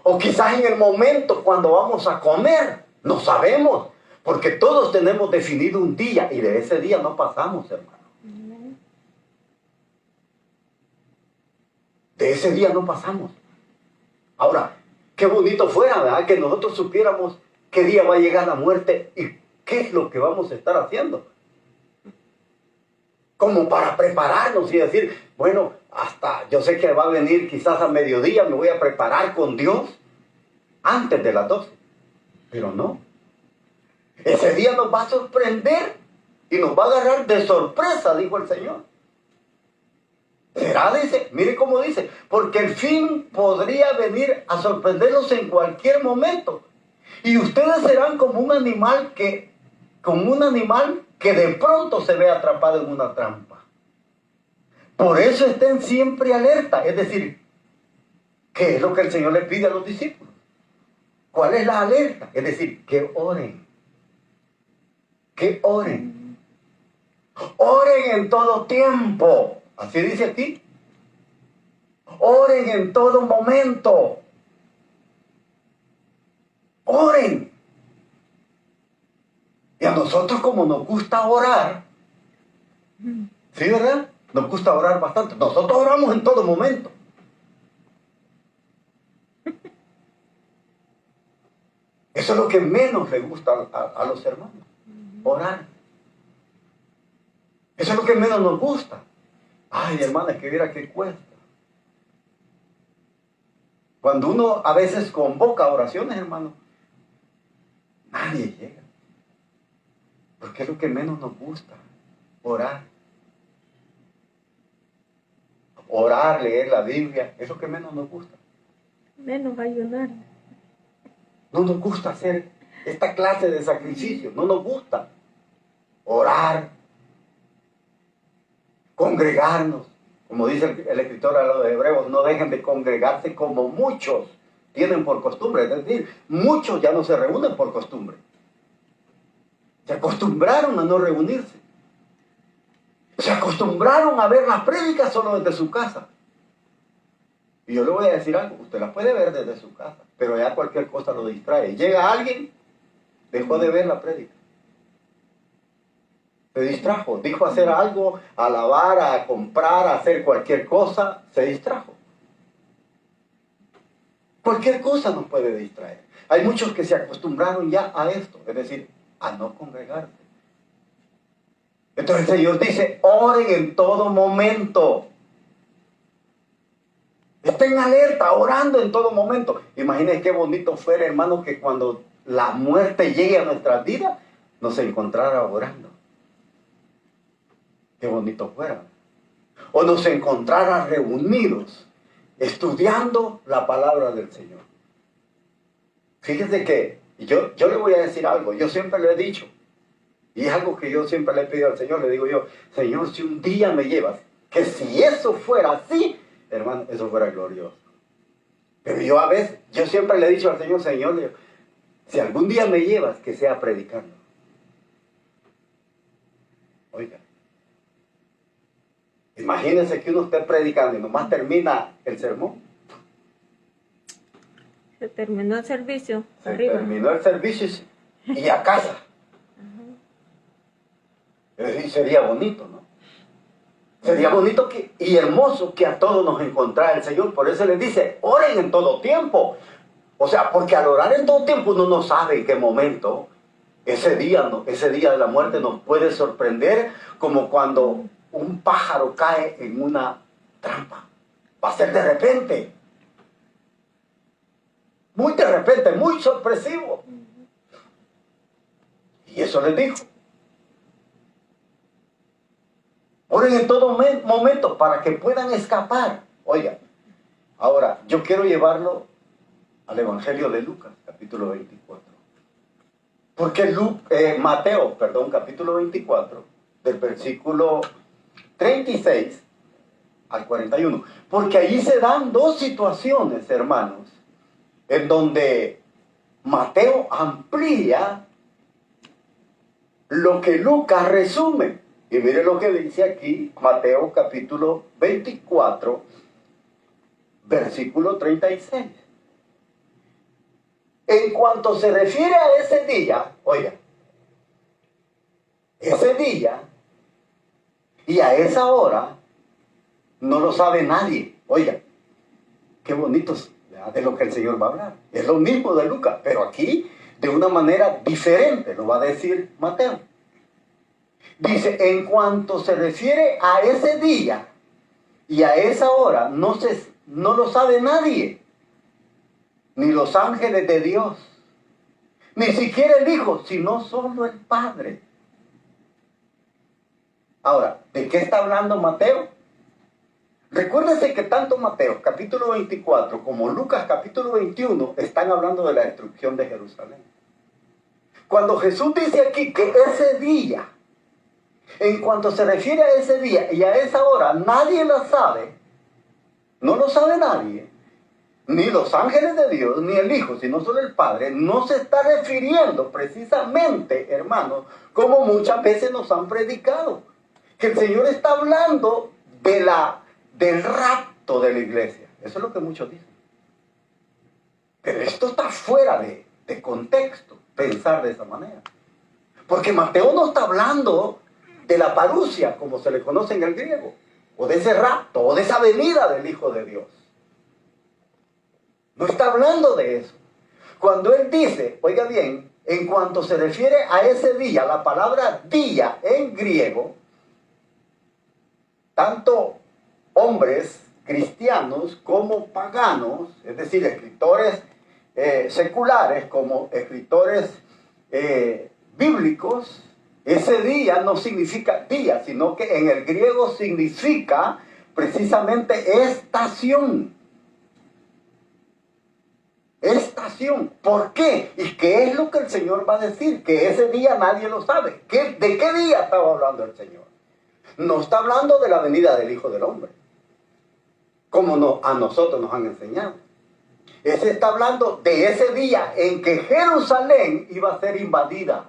o quizás en el momento cuando vamos a comer. No sabemos, porque todos tenemos definido un día y de ese día no pasamos, hermano. De ese día no pasamos. Ahora, qué bonito fuera, ¿verdad? Que nosotros supiéramos qué día va a llegar la muerte y qué es lo que vamos a estar haciendo. Como para prepararnos y decir, bueno, yo sé que va a venir quizás a mediodía, me voy a preparar con Dios antes de las 12. Pero no. Ese día nos va a sorprender y nos va a agarrar de sorpresa, dijo el Señor. Será, dice, mire cómo dice, porque el fin podría venir a sorprenderlos en cualquier momento. Y ustedes serán como un animal que de pronto se ve atrapado en una trampa. Por eso estén siempre alerta. Es decir, ¿qué es lo que el Señor le pide a los discípulos? ¿Cuál es la alerta? Es decir, que oren. Que oren. Oren en todo tiempo. Así dice aquí. Oren en todo momento. Oren. Y a nosotros, como nos gusta orar, ¿sí, verdad? Nos gusta orar bastante. Nosotros oramos en todo momento. Eso es lo que menos le gusta a los hermanos. Orar. Eso es lo que menos nos gusta. Ay, hermana, que viera qué cuesta. Cuando uno a veces convoca oraciones, hermano, nadie llega. Porque es lo que menos nos gusta. Orar. Orar, leer la Biblia, es lo que menos nos gusta. Menos ayunar. No nos gusta hacer esta clase de sacrificio. No nos gusta. Orar. Congregarnos. Como dice el escritor a los hebreos, no dejen de congregarse como muchos tienen por costumbre. Es decir, muchos ya no se reúnen por costumbre. Se acostumbraron a no reunirse. Se acostumbraron a ver las prédicas solo desde su casa. Y yo le voy a decir algo, usted las puede ver desde su casa, pero ya cualquier cosa lo distrae. Llega alguien, dejó de ver la prédica. Se distrajo, dijo hacer algo, a lavar, a comprar, a hacer cualquier cosa, se distrajo. Cualquier cosa nos puede distraer. Hay muchos que se acostumbraron ya a esto, es decir, a no congregarse. Entonces el Señor dice, oren en todo momento. Estén alerta, orando en todo momento. Imaginen qué bonito fuera, hermano, que cuando la muerte llegue a nuestras vidas, nos encontrara orando. Qué bonito fuera. O nos encontrara reunidos, estudiando la palabra del Señor. Fíjese que yo le voy a decir algo, yo siempre lo he dicho. Y es algo que yo siempre le pido al Señor, le digo yo, Señor, si un día me llevas, que si eso fuera así, hermano, eso fuera glorioso. Pero yo siempre le he dicho al Señor, Señor, le digo, si algún día me llevas, que sea predicando. Oiga, imagínense que uno esté predicando y nomás termina el sermón. Se terminó el servicio. Se arriba. terminó el servicio y a casa. Es decir, sería bonito, ¿no? Sería bonito y hermoso que a todos nos encontrara el Señor. Por eso les dice, oren en todo tiempo. O sea, porque al orar en todo tiempo uno no sabe en qué momento ese día de la muerte nos puede sorprender, como cuando un pájaro cae en una trampa. Va a ser de repente. Muy de repente, muy sorpresivo. Y eso les dijo. Oren en todo momento para que puedan escapar. Oiga, ahora yo quiero llevarlo al Evangelio de Lucas, capítulo 24. Porque Mateo, capítulo 24, del versículo 36 al 41. Porque allí se dan dos situaciones, hermanos, en donde Mateo amplía lo que Lucas resume. Y mire lo que dice aquí, Mateo capítulo 24, versículo 36. En cuanto se refiere a ese día, oiga, ese día y a esa hora no lo sabe nadie. Oiga, qué bonitos de lo que el Señor va a hablar. Es lo mismo de Lucas, pero aquí de una manera diferente lo va a decir Mateo. Dice, en cuanto se refiere a ese día y a esa hora, no lo sabe nadie, ni los ángeles de Dios, ni siquiera el Hijo, sino solo el Padre. Ahora, ¿de qué está hablando Mateo? Recuérdense que tanto Mateo, capítulo 24, como Lucas, capítulo 21, están hablando de la destrucción de Jerusalén. Cuando Jesús dice aquí que ese día, en cuanto se refiere a ese día y a esa hora, nadie lo sabe, no lo sabe nadie, ni los ángeles de Dios, ni el Hijo, sino solo el Padre, no se está refiriendo precisamente, hermanos, como muchas veces nos han predicado, que el Señor está hablando del rapto de la iglesia. Eso es lo que muchos dicen. Pero esto está fuera de contexto, pensar de esa manera. Porque Mateo no está hablando de la parusia, como se le conoce en el griego, o de ese rapto, o de esa venida del Hijo de Dios. No está hablando de eso. Cuando él dice, oiga bien, en cuanto se refiere a ese día, la palabra día en griego, tanto hombres cristianos como paganos, es decir, escritores seculares como escritores bíblicos, ese día no significa día, sino que en el griego significa precisamente estación. Estación. ¿Por qué? ¿Y qué es lo que el Señor va a decir? Que ese día nadie lo sabe. ¿De qué día estaba hablando el Señor? No está hablando de la venida del Hijo del Hombre, como a nosotros nos han enseñado. Ese está hablando de ese día en que Jerusalén iba a ser invadida.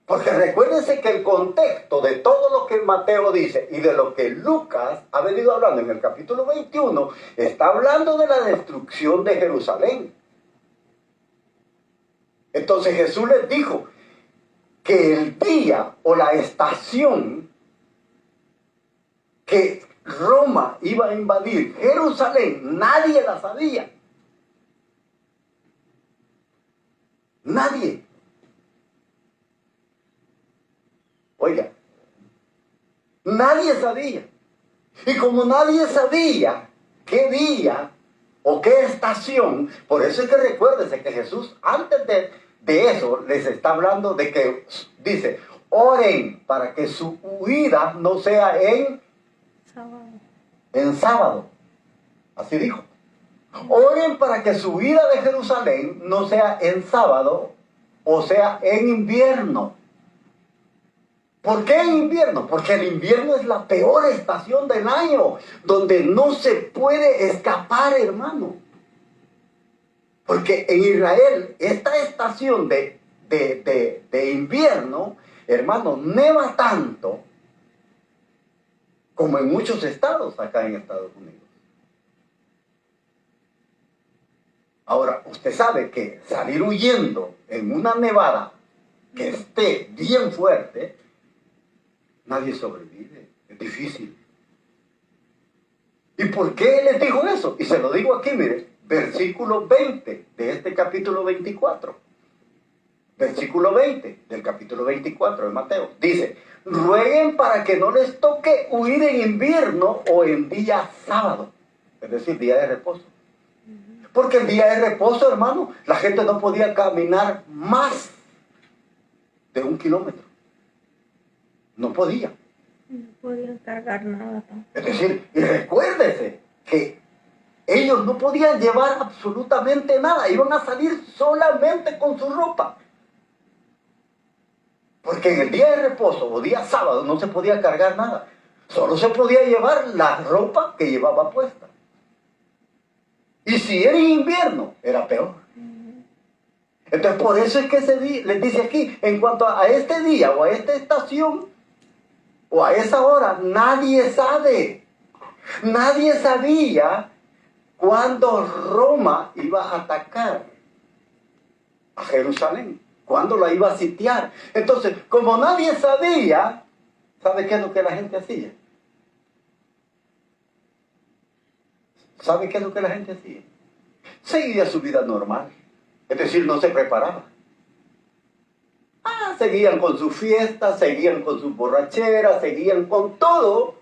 Porque recuérdense que el contexto de todo lo que Mateo dice y de lo que Lucas ha venido hablando en el capítulo 21, está hablando de la destrucción de Jerusalén. Entonces Jesús les dijo que el día o la estación que Roma iba a invadir Jerusalén, nadie la sabía. Nadie. Oiga, nadie sabía. Y como nadie sabía qué día o qué estación, por eso es que recuérdense que Jesús antes de eso les está hablando de que dice, oren para que su huida no sea en sábado. Así dijo. Oren para que su huida de Jerusalén no sea en sábado o sea en invierno. ¿Por qué en invierno? Porque el invierno es la peor estación del año, donde no se puede escapar, hermano. Porque en Israel, esta estación de invierno, hermano, neva tanto como en muchos estados acá en Estados Unidos. Ahora, usted sabe que salir huyendo en una nevada que esté bien fuerte, nadie sobrevive, es difícil. ¿Y por qué les dijo eso? Y se lo digo aquí, mire, versículo 20 de este capítulo 24. Versículo 20 del capítulo 24 de Mateo. Dice, rueguen para que no les toque huir en invierno o en día sábado, es decir, día de reposo. Porque el día de reposo, hermano, la gente no podía caminar más de 1 kilómetro. No podía. No podían cargar nada. Es decir, y recuérdese que ellos no podían llevar absolutamente nada. Iban a salir solamente con su ropa. Porque en el día de reposo o día sábado no se podía cargar nada. Solo se podía llevar la ropa que llevaba puesta. Y si era invierno, era peor. Entonces, por eso es que les dice aquí, en cuanto a este día o a esta estación o a esa hora, nadie sabe. Nadie sabía cuándo Roma iba a atacar a Jerusalén, cuándo la iba a sitiar. Entonces, como nadie sabía, ¿sabe qué es lo que la gente hacía? ¿Sabe qué es lo que la gente hacía? Seguía su vida normal. Es decir, no se preparaba. Seguían con sus fiestas, seguían con sus borracheras, seguían con todo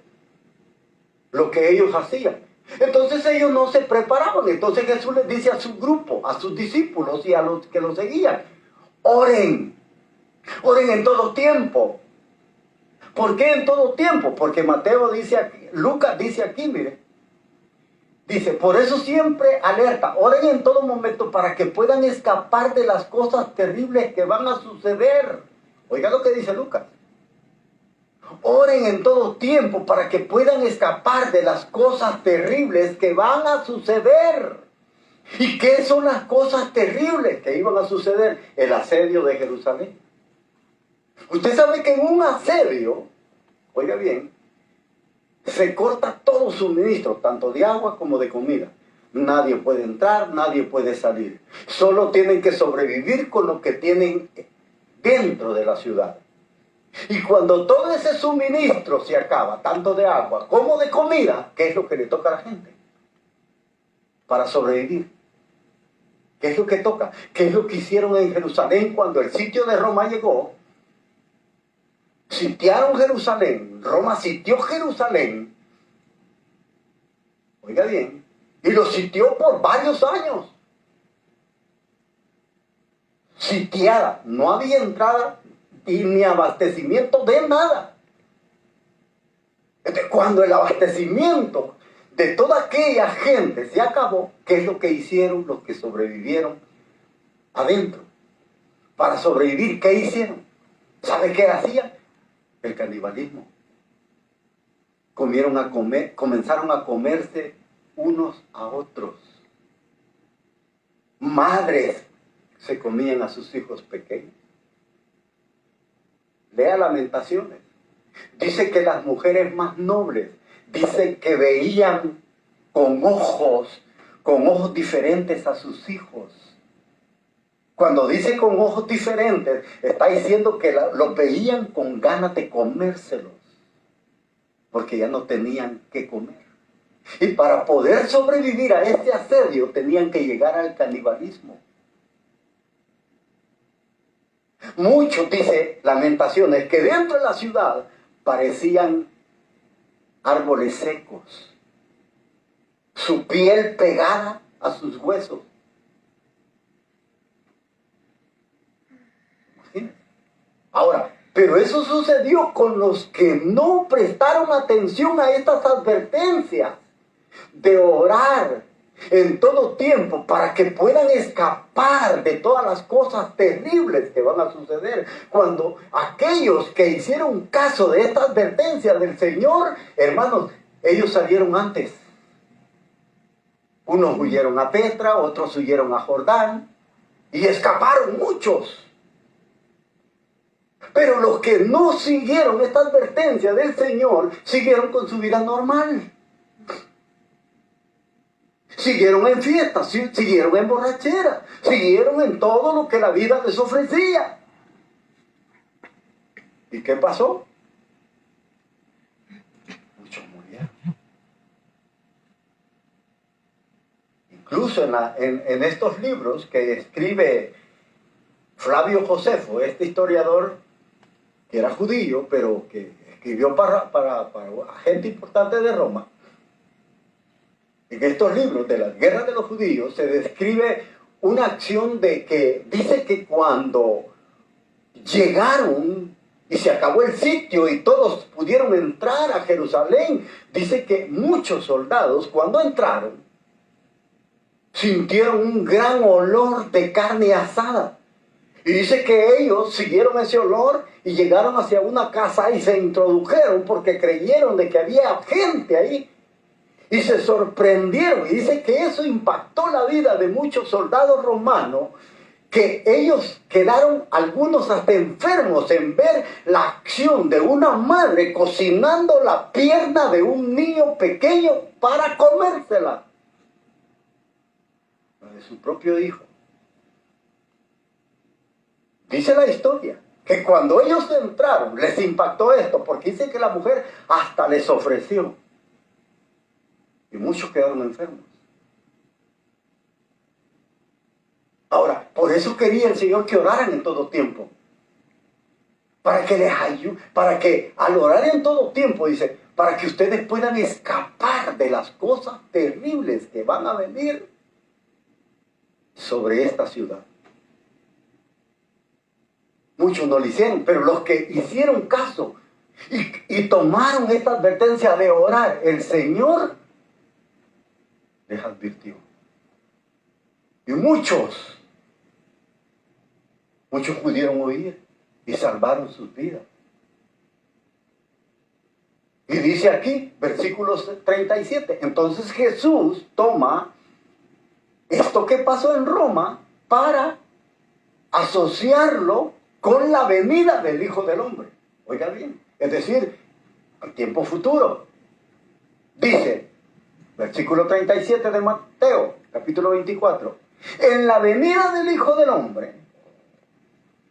lo que ellos hacían. Entonces ellos no se preparaban. Entonces Jesús les dice a su grupo, a sus discípulos y a los que los seguían, oren. Oren en todo tiempo. ¿Por qué en todo tiempo? Porque Mateo dice aquí, Lucas dice aquí, mire. Dice, por eso siempre alerta, oren en todo momento para que puedan escapar de las cosas terribles que van a suceder. Oiga lo que dice Lucas. Oren en todo tiempo para que puedan escapar de las cosas terribles que van a suceder. ¿Y qué son las cosas terribles que iban a suceder? El asedio de Jerusalén. Usted sabe que en un asedio, oiga bien, se corta todo suministro, tanto de agua como de comida. Nadie puede entrar, nadie puede salir. Solo tienen que sobrevivir con lo que tienen dentro de la ciudad. Y cuando todo ese suministro se acaba, tanto de agua como de comida, ¿qué es lo que le toca a la gente? Para sobrevivir. ¿Qué es lo que toca? ¿Qué es lo que hicieron en Jerusalén cuando el sitio de Roma llegó? Sitiaron Jerusalén, Roma sitió Jerusalén, oiga bien, y lo sitió por varios años. Sitiada, no había entrada y ni abastecimiento de nada. Entonces, cuando el abastecimiento de toda aquella gente se acabó, ¿qué es lo que hicieron los que sobrevivieron adentro? Para sobrevivir, ¿qué hicieron? ¿Sabe qué hacían? El canibalismo. Comenzaron a comerse unos a otros. Madres se comían a sus hijos pequeños. Lea Lamentaciones. Dice que las mujeres más nobles, dicen que veían con ojos diferentes a sus hijos. Cuando dice con ojos diferentes, está diciendo que los veían con ganas de comérselos, porque ya no tenían que comer. Y para poder sobrevivir a este asedio, tenían que llegar al canibalismo. Muchos, dice Lamentaciones, que dentro de la ciudad parecían árboles secos, su piel pegada a sus huesos. Ahora, pero eso sucedió con los que no prestaron atención a estas advertencias de orar en todo tiempo, para que puedan escapar de todas las cosas terribles que van a suceder. Cuando aquellos que hicieron caso de esta advertencia del Señor, hermanos, ellos salieron antes. Unos huyeron a Petra, otros huyeron a Jordán, y escaparon muchos. Pero los que no siguieron esta advertencia del Señor, siguieron con su vida normal. Siguieron en fiestas, siguieron en borrachera, siguieron en todo lo que la vida les ofrecía. ¿Y qué pasó? Muchos murieron. Incluso en estos libros que escribe Flavio Josefo, este historiador que era judío, pero que escribió para gente importante de Roma, en estos libros de las guerras de los judíos se describe una acción de que dice que cuando llegaron y se acabó el sitio y todos pudieron entrar a Jerusalén, dice que muchos soldados cuando entraron sintieron un gran olor de carne asada. Y dice que ellos siguieron ese olor y llegaron hacia una casa y se introdujeron porque creyeron de que había gente ahí. Y se sorprendieron, y dice que eso impactó la vida de muchos soldados romanos, que ellos quedaron algunos hasta enfermos en ver la acción de una madre cocinando la pierna de un niño pequeño para comérsela, la de su propio hijo. Dice la historia que cuando ellos entraron les impactó esto, porque dice que la mujer hasta les ofreció. Y muchos quedaron enfermos. Ahora, por eso quería el Señor que oraran en todo tiempo. Para que les ayude, para que al orar en todo tiempo, dice, para que ustedes puedan escapar de las cosas terribles que van a venir sobre esta ciudad. Muchos no lo hicieron, pero los que hicieron caso y tomaron esta advertencia de orar, el Señor les advirtió. Y muchos pudieron huir y salvaron sus vidas. Y dice aquí, versículos 37, entonces Jesús toma esto que pasó en Roma para asociarlo con la venida del Hijo del Hombre. Oiga bien, es decir, al tiempo futuro. Dice, versículo 37 de Mateo, capítulo 24. En la venida del Hijo del Hombre,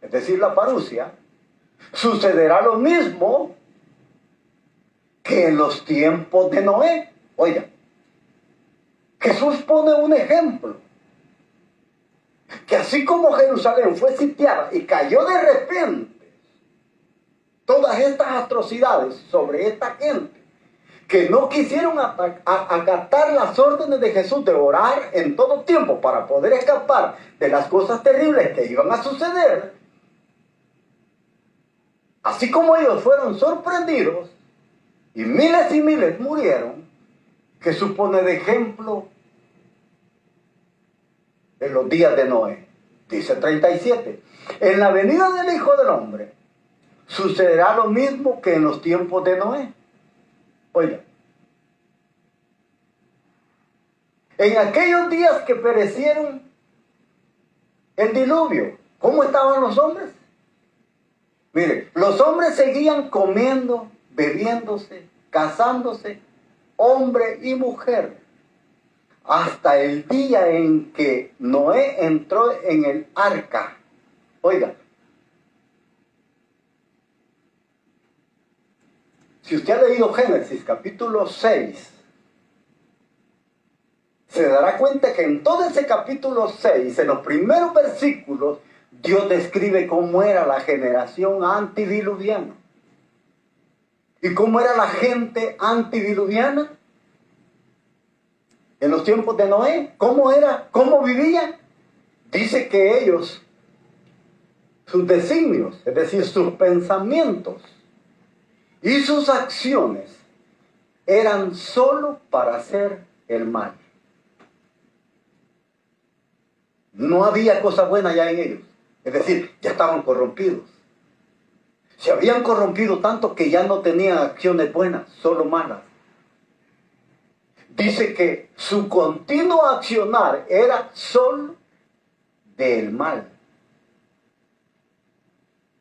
es decir, la parusia, sucederá lo mismo que en los tiempos de Noé. Oiga, Jesús pone un ejemplo. Que así como Jerusalén fue sitiada y cayó de repente todas estas atrocidades sobre esta gente, que no quisieron acatar las órdenes de Jesús de orar en todo tiempo para poder escapar de las cosas terribles que iban a suceder, así como ellos fueron sorprendidos y miles murieron, Jesús pone de ejemplo en los días de Noé. Dice 37, en la venida del Hijo del Hombre sucederá lo mismo que en los tiempos de Noé. Oiga, en aquellos días que perecieron el diluvio, ¿cómo estaban los hombres? Mire, los hombres seguían comiendo, bebiéndose, casándose, hombre y mujer, hasta el día en que Noé entró en el arca. Oiga, si usted ha leído Génesis capítulo 6, se dará cuenta que en todo ese capítulo 6, en los primeros versículos, Dios describe cómo era la generación antidiluviana. ¿Y cómo era la gente antidiluviana? En los tiempos de Noé, ¿cómo era? ¿Cómo vivían? Dice que ellos, sus designios, es decir, sus pensamientos y sus acciones eran solo para hacer el mal. No había cosa buena ya en ellos. Es decir, ya estaban corrompidos. Se habían corrompido tanto que ya no tenían acciones buenas, solo malas. Dice que su continuo accionar era solo del mal.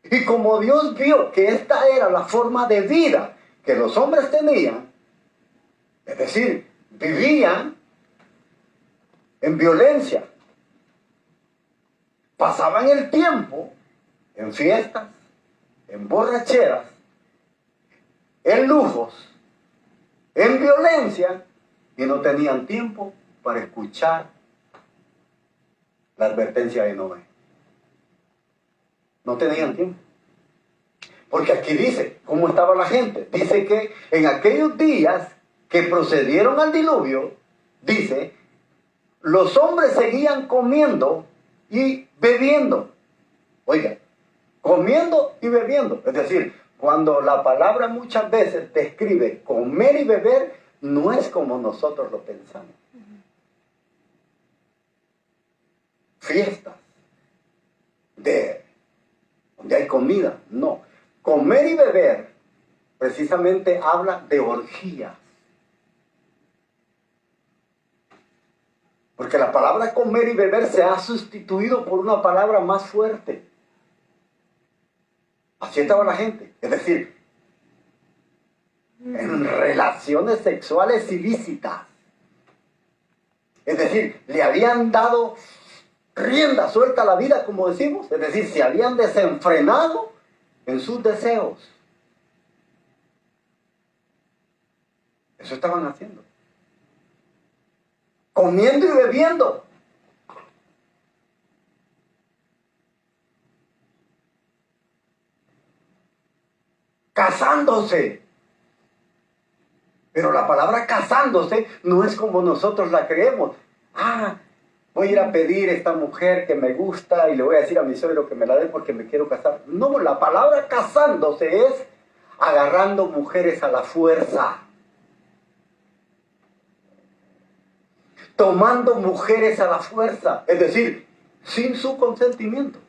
Y como Dios vio que esta era la forma de vida que los hombres tenían, es decir, vivían en violencia, pasaban el tiempo en fiestas, en borracheras, en lujos, en violencia, y no tenían tiempo para escuchar la advertencia de Noé. No tenían tiempo. Porque aquí dice cómo estaba la gente. Dice que en aquellos días que procedieron al diluvio, dice, los hombres seguían comiendo y bebiendo. Oiga, comiendo y bebiendo. Es decir, cuando la palabra muchas veces describe comer y beber, no es como nosotros lo pensamos. Fiestas donde hay comida, no. Comer y beber precisamente habla de orgías. Porque la palabra comer y beber se ha sustituido por una palabra más fuerte. Así estaba la gente. Es decir, en relaciones sexuales ilícitas. Es decir, le habían dado rienda suelta a la vida, como decimos. Es decir, se habían desenfrenado en sus deseos. Eso estaban haciendo. Comiendo y bebiendo. Casándose. Pero la palabra casándose no es como nosotros la creemos. Voy a ir a pedir a esta mujer que me gusta y le voy a decir a mi suegro que me la dé porque me quiero casar. No, la palabra casándose es agarrando mujeres a la fuerza. Tomando mujeres a la fuerza. Es decir, sin su consentimiento.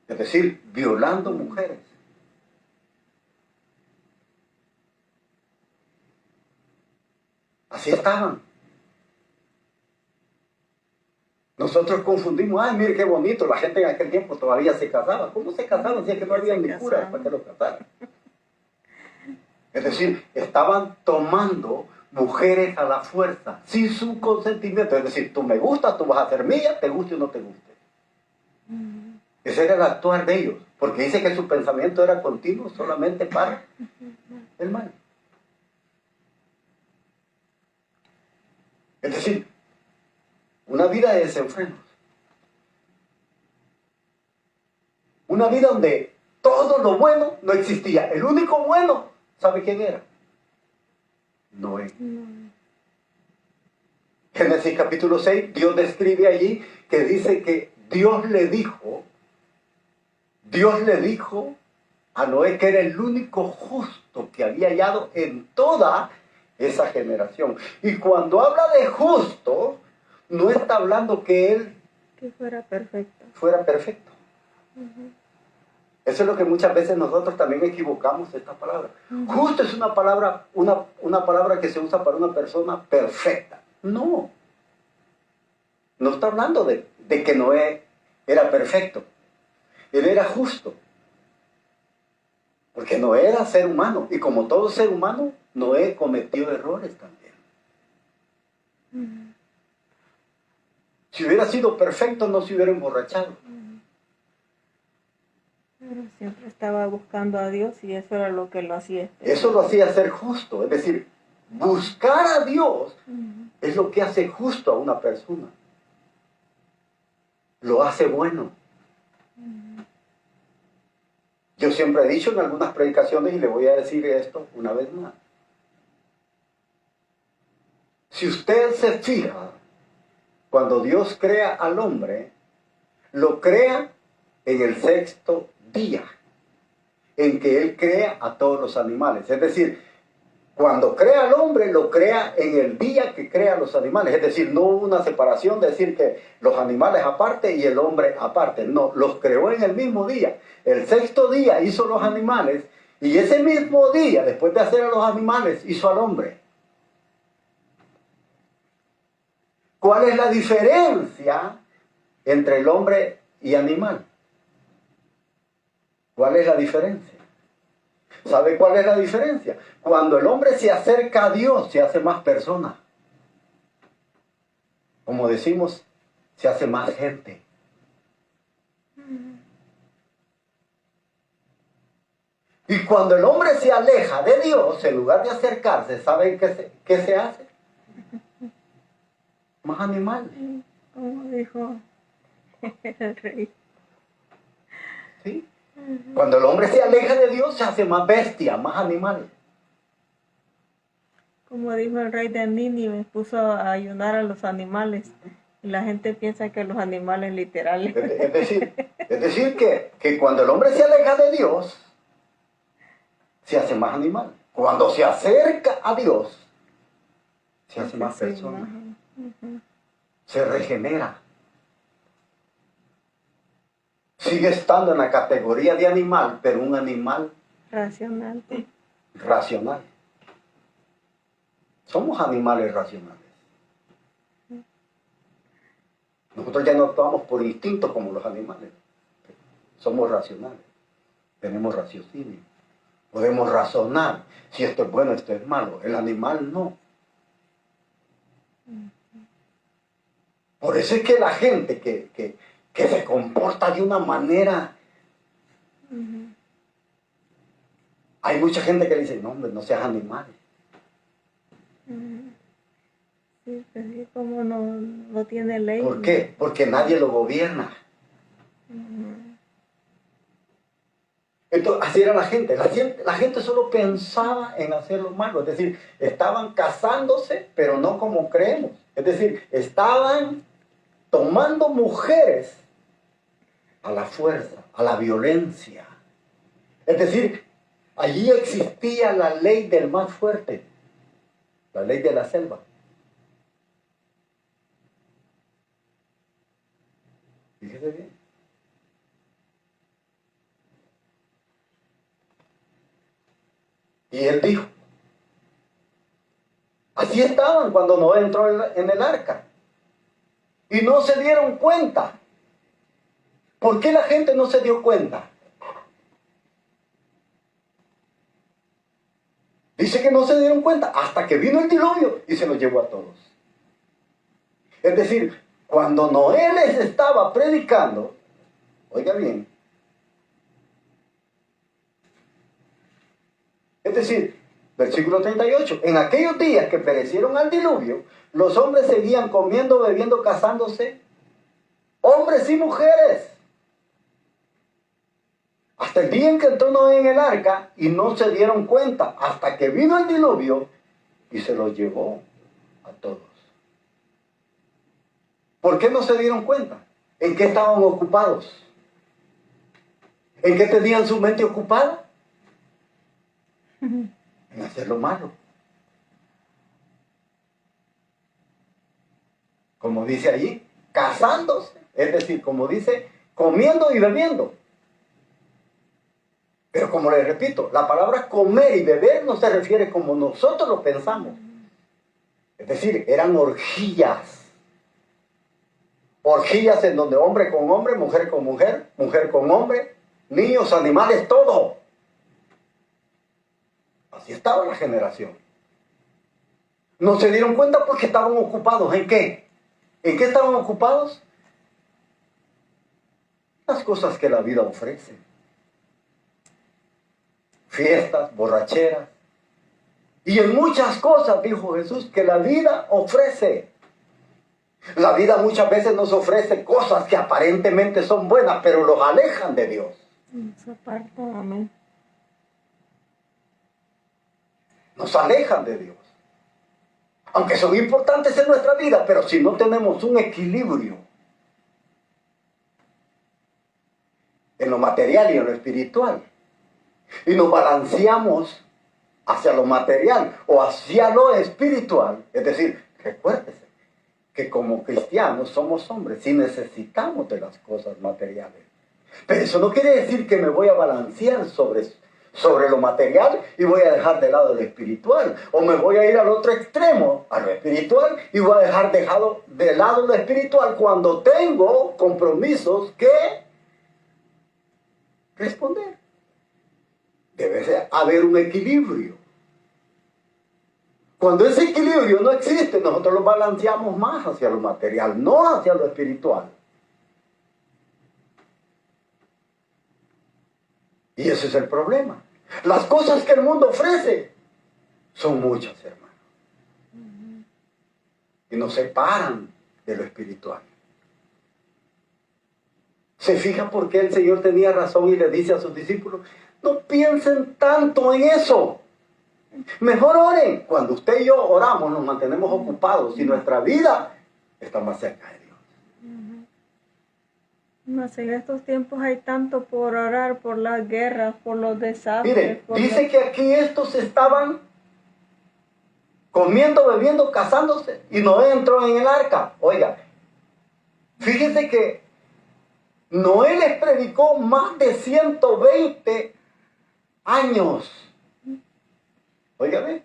Es decir, violando mujeres. Así estaban. Nosotros confundimos, mire qué bonito, la gente en aquel tiempo todavía se casaba. ¿Cómo se casaban si es que no había ni curas para que los casaran? Es decir, estaban tomando mujeres a la fuerza, sin su consentimiento. Es decir, tú me gustas, tú vas a ser mía, te guste o no te guste. Ese era el actuar de ellos, porque dice que su pensamiento era continuo solamente para el mal. Es decir, una vida de desenfrenos. Una vida donde todo lo bueno no existía. El único bueno, ¿sabe quién era? Noé. Génesis capítulo 6, Dios describe allí que dice que Dios le dijo a Noé que era el único justo que había hallado en toda esa generación. Y cuando habla de justo, no está hablando que él fuera perfecto. Eso es lo que muchas veces nosotros también equivocamos esta palabra. Justo es una palabra que se usa para una persona perfecta. No está hablando de que Noé era perfecto. Él era justo. Porque Noé era ser humano. Y como todo ser humano, Noé cometió errores también. Si hubiera sido perfecto, no se hubiera emborrachado. Pero siempre estaba buscando a Dios y eso era lo que lo hacía. Eso lo hacía ser justo. Es decir, buscar a Dios es lo que hace justo a una persona. Lo hace bueno. Yo siempre he dicho en algunas predicaciones, y le voy a decir esto una vez más. Si usted se fija, cuando Dios crea al hombre, lo crea en el sexto día, en que Él crea a todos los animales. Es decir, cuando crea al hombre, lo crea en el día que crea a los animales. Es decir, no hubo una separación, decir que los animales aparte y el hombre aparte. No, los creó en el mismo día. El sexto día hizo los animales y ese mismo día, después de hacer a los animales, hizo al hombre. ¿Cuál es la diferencia entre el hombre y animal? ¿Cuál es la diferencia? ¿Sabe cuál es la diferencia? Cuando el hombre se acerca a Dios, se hace más persona. Como decimos, se hace más gente. Y cuando el hombre se aleja de Dios, en lugar de acercarse, ¿saben qué se hace? Más animal. Como dijo el rey. ¿Sí? Cuando el hombre se aleja de Dios, se hace más bestia, más animal. Como dijo el rey de Nínive, puso a ayunar a los animales. Y la gente piensa que los animales literales. Es decir que cuando el hombre se aleja de Dios, se hace más animal. Cuando se acerca a Dios, se hace más persona. Se regenera. Sigue estando en la categoría de animal, pero un animal racional. Racional. Somos animales racionales. Nosotros ya no actuamos por instinto como los animales. Somos racionales. Tenemos raciocinio. Podemos razonar si esto es bueno, esto es malo. El animal no. Por eso es que la gente que se comporta de una manera... Hay mucha gente que dice, no, hombre, no seas animal. Sí, pues sí, como no tiene ley. ¿Por qué? Porque nadie lo gobierna. Entonces, así era la gente. La gente solo pensaba en hacer lo malo. Es decir, estaban casándose, pero no como creemos. Es decir, estaban tomando mujeres a la fuerza, a la violencia. Es decir, allí existía la ley del más fuerte, la ley de la selva. Fíjese bien. Y él dijo, así estaban cuando Noé entró en el arca. Y no se dieron cuenta. ¿Por qué la gente no se dio cuenta? Dice que no se dieron cuenta hasta que vino el diluvio y se los llevó a todos. Es decir, cuando Noé les estaba predicando, oiga bien, es decir, versículo 38, en aquellos días que perecieron al diluvio, los hombres seguían comiendo, bebiendo, casándose, hombres y mujeres. Hasta el día en que entró Noé en el arca y no se dieron cuenta hasta que vino el diluvio y se los llevó a todos. ¿Por qué no se dieron cuenta? ¿En qué estaban ocupados? ¿En qué tenían su mente ocupada? En hacer lo malo. Como dice allí, casándose. Es decir, como dice, comiendo y bebiendo. Pero como les repito, la palabra comer y beber no se refiere como nosotros lo pensamos. Es decir, eran orgías. Orgías en donde hombre con hombre, mujer con hombre, niños, animales, todo. Así estaba la generación. No se dieron cuenta porque estaban ocupados. ¿En qué? ¿En qué estaban ocupados? Las cosas que la vida ofrece. Fiestas, borracheras. Y en muchas cosas, dijo Jesús, que la vida ofrece. La vida muchas veces nos ofrece cosas que aparentemente son buenas, pero los alejan de Dios. Esa parte, amén. Nos alejan de Dios. Aunque son importantes en nuestra vida, pero si no tenemos un equilibrio en lo material y en lo espiritual, y nos balanceamos hacia lo material o hacia lo espiritual. Es decir, recuérdese que como cristianos somos hombres y necesitamos de las cosas materiales. Pero eso no quiere decir que me voy a balancear sobre lo material y voy a dejar de lado lo espiritual. O me voy a ir al otro extremo, a lo espiritual, y voy a dejar de lado lo espiritual cuando tengo compromisos que responder. Debe haber un equilibrio. Cuando ese equilibrio no existe, nosotros lo balanceamos más hacia lo material, no hacia lo espiritual. Y ese es el problema. Las cosas que el mundo ofrece son muchas, hermano. Y nos separan de lo espiritual. ¿Se fija por qué el Señor tenía razón y le dice a sus discípulos, no piensen tanto en eso? Mejor oren. Cuando usted y yo oramos, nos mantenemos ocupados y nuestra vida está más cerca de Dios. Mas en estos tiempos hay tanto por orar, por las guerras, por los desastres. Mire, dice que aquí estos estaban comiendo, bebiendo, casándose y Noé entró en el arca. Oiga, fíjese que Noé les predicó más de 120 años. Óigame.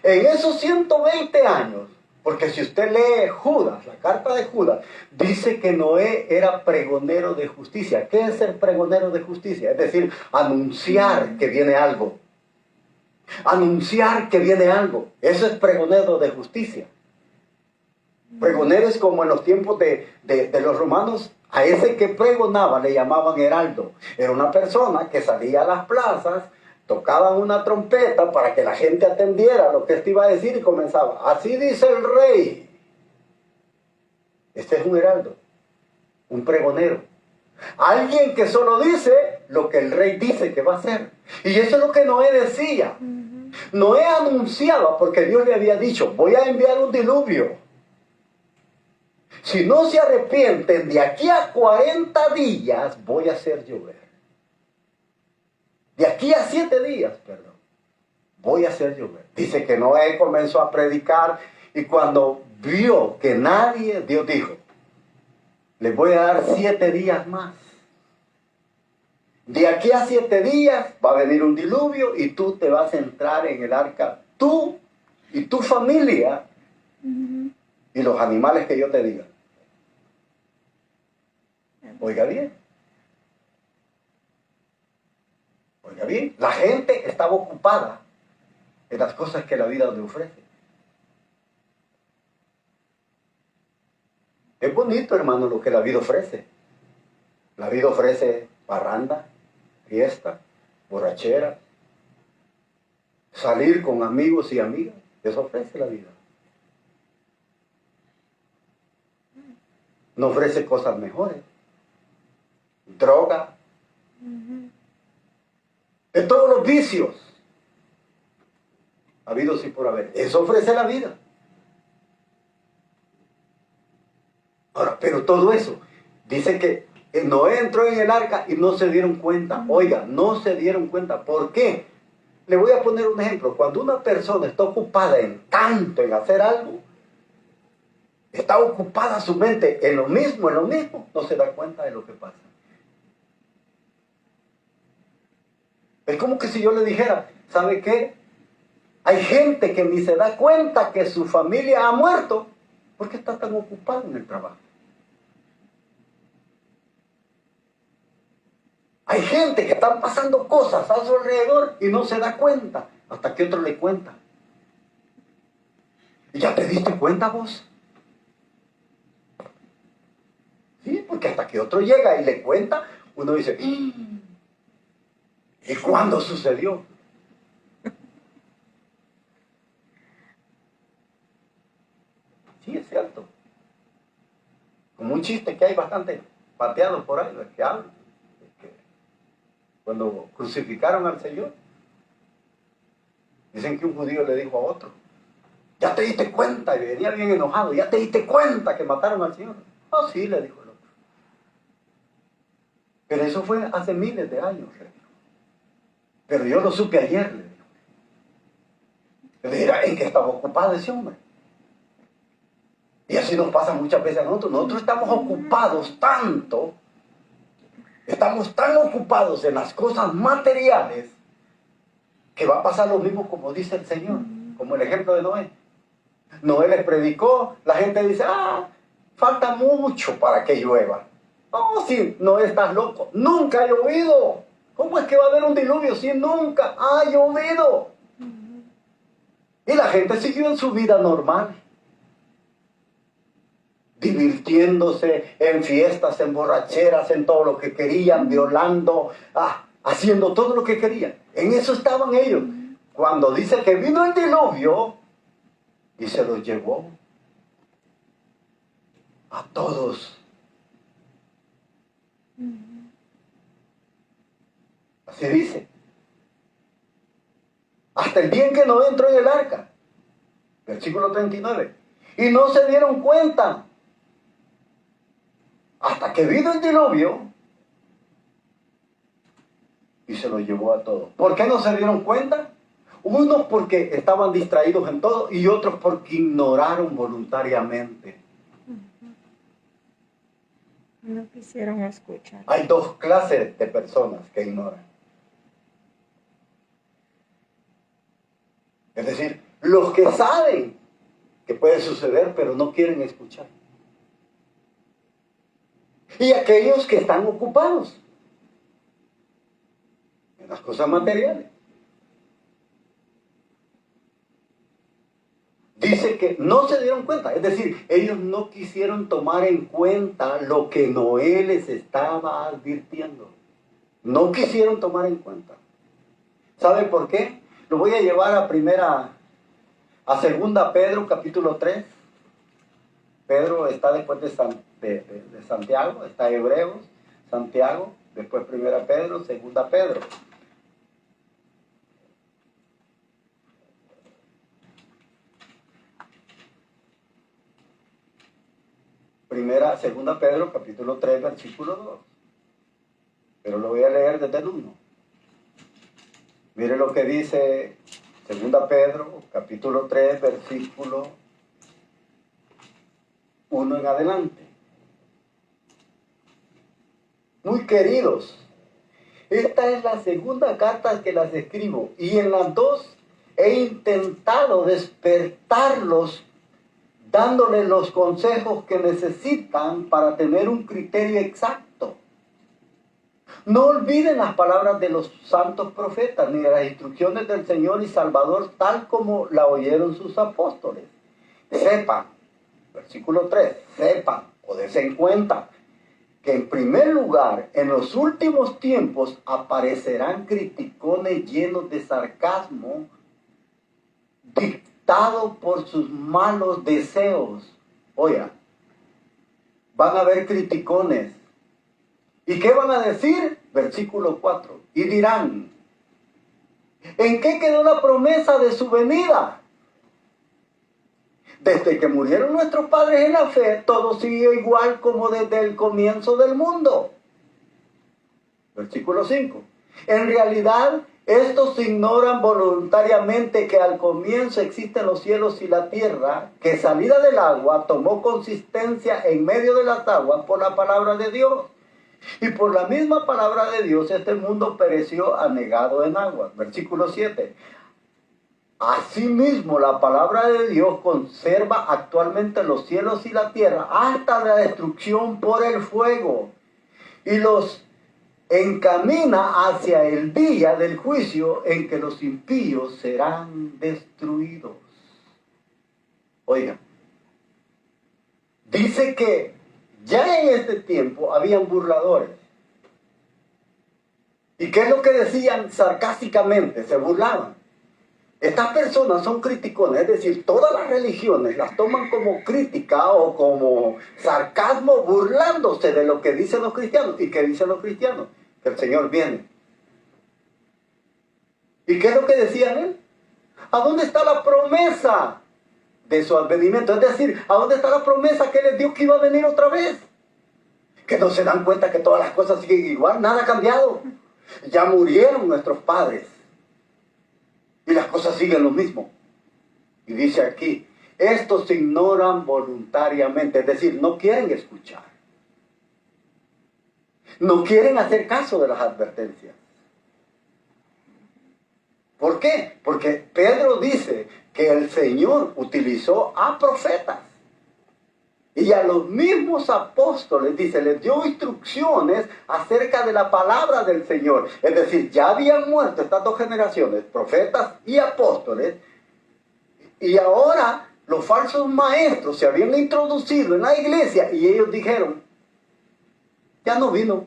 En esos 120 años, porque si usted lee Judas, la carta de Judas, dice que Noé era pregonero de justicia. ¿Qué es ser pregonero de justicia? Es decir, anunciar que viene algo. Anunciar que viene algo. Eso es pregonero de justicia. Pregonero es como en los tiempos de los romanos, a ese que pregonaba le llamaban heraldo. Era una persona que salía a las plazas, tocaba una trompeta para que la gente atendiera lo que éste iba a decir y comenzaba. Así dice el rey. Este es un heraldo, un pregonero. Alguien que solo dice lo que el rey dice que va a hacer. Y eso es lo que Noé decía. Noé anunciaba porque Dios le había dicho, voy a enviar un diluvio. Si no se arrepienten, de aquí a 40 días voy a hacer llover. De aquí a 7 días, perdón, voy a hacer llover. Dice que Noé comenzó a predicar y cuando vio que nadie, Dios dijo, les voy a dar 7 días más. De aquí a 7 días va a venir un diluvio y tú te vas a entrar en el arca, tú y tu familia y los animales que yo te diga. Oiga bien. Oiga bien, la gente estaba ocupada en las cosas que la vida le ofrece. Es bonito, hermano, lo que la vida ofrece. La vida ofrece parranda, fiesta, borrachera, salir con amigos y amigas. Eso ofrece la vida. No ofrece cosas mejores. Droga. De todos los vicios habidos y por haber. Eso ofrece la vida. Ahora, pero todo eso, dice que Noé entró en el arca y no se dieron cuenta. Oiga, no se dieron cuenta. ¿Por qué? Le voy a poner un ejemplo. Cuando una persona está ocupada en tanto en hacer algo, está ocupada su mente en lo mismo, no se da cuenta de lo que pasa. Es como que si yo le dijera, ¿sabe qué? Hay gente que ni se da cuenta que su familia ha muerto porque está tan ocupado en el trabajo. Hay gente que están pasando cosas a su alrededor y no se da cuenta hasta que otro le cuenta. ¿Y ya te diste cuenta vos? Sí, porque hasta que otro llega y le cuenta, uno dice, ¿y cuándo sucedió? Sí, es cierto. Como un chiste que hay bastante pateado por ahí, que habla. Cuando crucificaron al Señor, dicen que un judío le dijo a otro, ¿ya te diste cuenta? Y venía bien enojado, ¿ya te diste cuenta que mataron al Señor? Oh, sí, le dijo el otro. Pero eso fue hace miles de años, le dijo. Pero yo lo supe ayer, le digo. Le dirá, ¿en qué estaba ocupado ese hombre? Y así nos pasa muchas veces a nosotros. Nosotros estamos ocupados tanto, estamos tan ocupados en las cosas materiales, que va a pasar lo mismo como dice el Señor, como el ejemplo de Noé. Noé les predicó, la gente dice, falta mucho para que llueva. Oh, sí, Noé, estás loco, nunca ha llovido. ¿Cómo es que va a haber un diluvio si nunca ha llovido? Y la gente siguió en su vida normal, divirtiéndose en fiestas, en borracheras, en todo lo que querían, violando, haciendo todo lo que querían. En eso estaban ellos. Cuando dice que vino el diluvio y se los llevó a todos. Así dice. Hasta el día en que Noé entró en el arca. Versículo 39. Y no se dieron cuenta. Hasta que vino el diluvio y se lo llevó a todos. ¿Por qué no se dieron cuenta? Unos porque estaban distraídos en todo y otros porque ignoraron voluntariamente. No quisieron escuchar. Hay dos clases de personas que ignoran. Es decir, los que saben que puede suceder, pero no quieren escuchar. Y aquellos que están ocupados en las cosas materiales. Dice que no se dieron cuenta, es decir, ellos no quisieron tomar en cuenta lo que Noé les estaba advirtiendo. No quisieron tomar en cuenta. ¿Sabe por qué? Lo voy a llevar a segunda Pedro, capítulo 3. Pedro está después de Santiago, está Hebreos, Santiago, después primera Pedro, segunda Pedro. Segunda Pedro, capítulo 3, versículo 2. Pero lo voy a leer desde el 1. Mire lo que dice segunda Pedro, capítulo 3, versículo 1 en adelante. Muy queridos, esta es la segunda carta que las escribo, y en las dos he intentado despertarlos dándoles los consejos que necesitan para tener un criterio exacto. No olviden las palabras de los santos profetas, ni las instrucciones del Señor y Salvador, tal como la oyeron sus apóstoles. Sepan, versículo 3, sepan o dense en cuenta que en primer lugar, en los últimos tiempos aparecerán criticones llenos de sarcasmo, dictados por sus malos deseos. Oiga, van a haber criticones. ¿Y qué van a decir? Versículo 4. Y dirán, ¿en qué quedó la promesa de su venida? Desde que murieron nuestros padres en la fe, todo siguió igual como desde el comienzo del mundo. Versículo 5. En realidad, estos ignoran voluntariamente que al comienzo existen los cielos y la tierra, que salida del agua tomó consistencia en medio de las aguas por la palabra de Dios. Y por la misma palabra de Dios este mundo pereció anegado en agua. Versículo 7. Asimismo, la palabra de Dios conserva actualmente los cielos y la tierra hasta la destrucción por el fuego y los encamina hacia el día del juicio en que los impíos serán destruidos. Oigan, dice que ya en este tiempo habían burladores. ¿Y qué es lo que decían sarcásticamente? Se burlaban. Estas personas son criticones, es decir, todas las religiones las toman como crítica o como sarcasmo, burlándose de lo que dicen los cristianos. ¿Y qué dicen los cristianos? Que el Señor viene. ¿Y qué es lo que decían él? ¿A dónde está la promesa de su advenimiento? Es decir, ¿a dónde está la promesa que les dio que iba a venir otra vez? Que no se dan cuenta que todas las cosas siguen igual, nada ha cambiado. Ya murieron nuestros padres Y las cosas siguen lo mismo. Y dice aquí, estos ignoran voluntariamente, es decir, no quieren escuchar. No quieren hacer caso de las advertencias. ¿Por qué? Porque Pedro dice que el Señor utilizó a profetas. Y a los mismos apóstoles, dice, les dio instrucciones acerca de la palabra del Señor. Es decir, ya habían muerto estas dos generaciones, profetas y apóstoles. Y ahora los falsos maestros se habían introducido en la iglesia y ellos dijeron, ya no vino.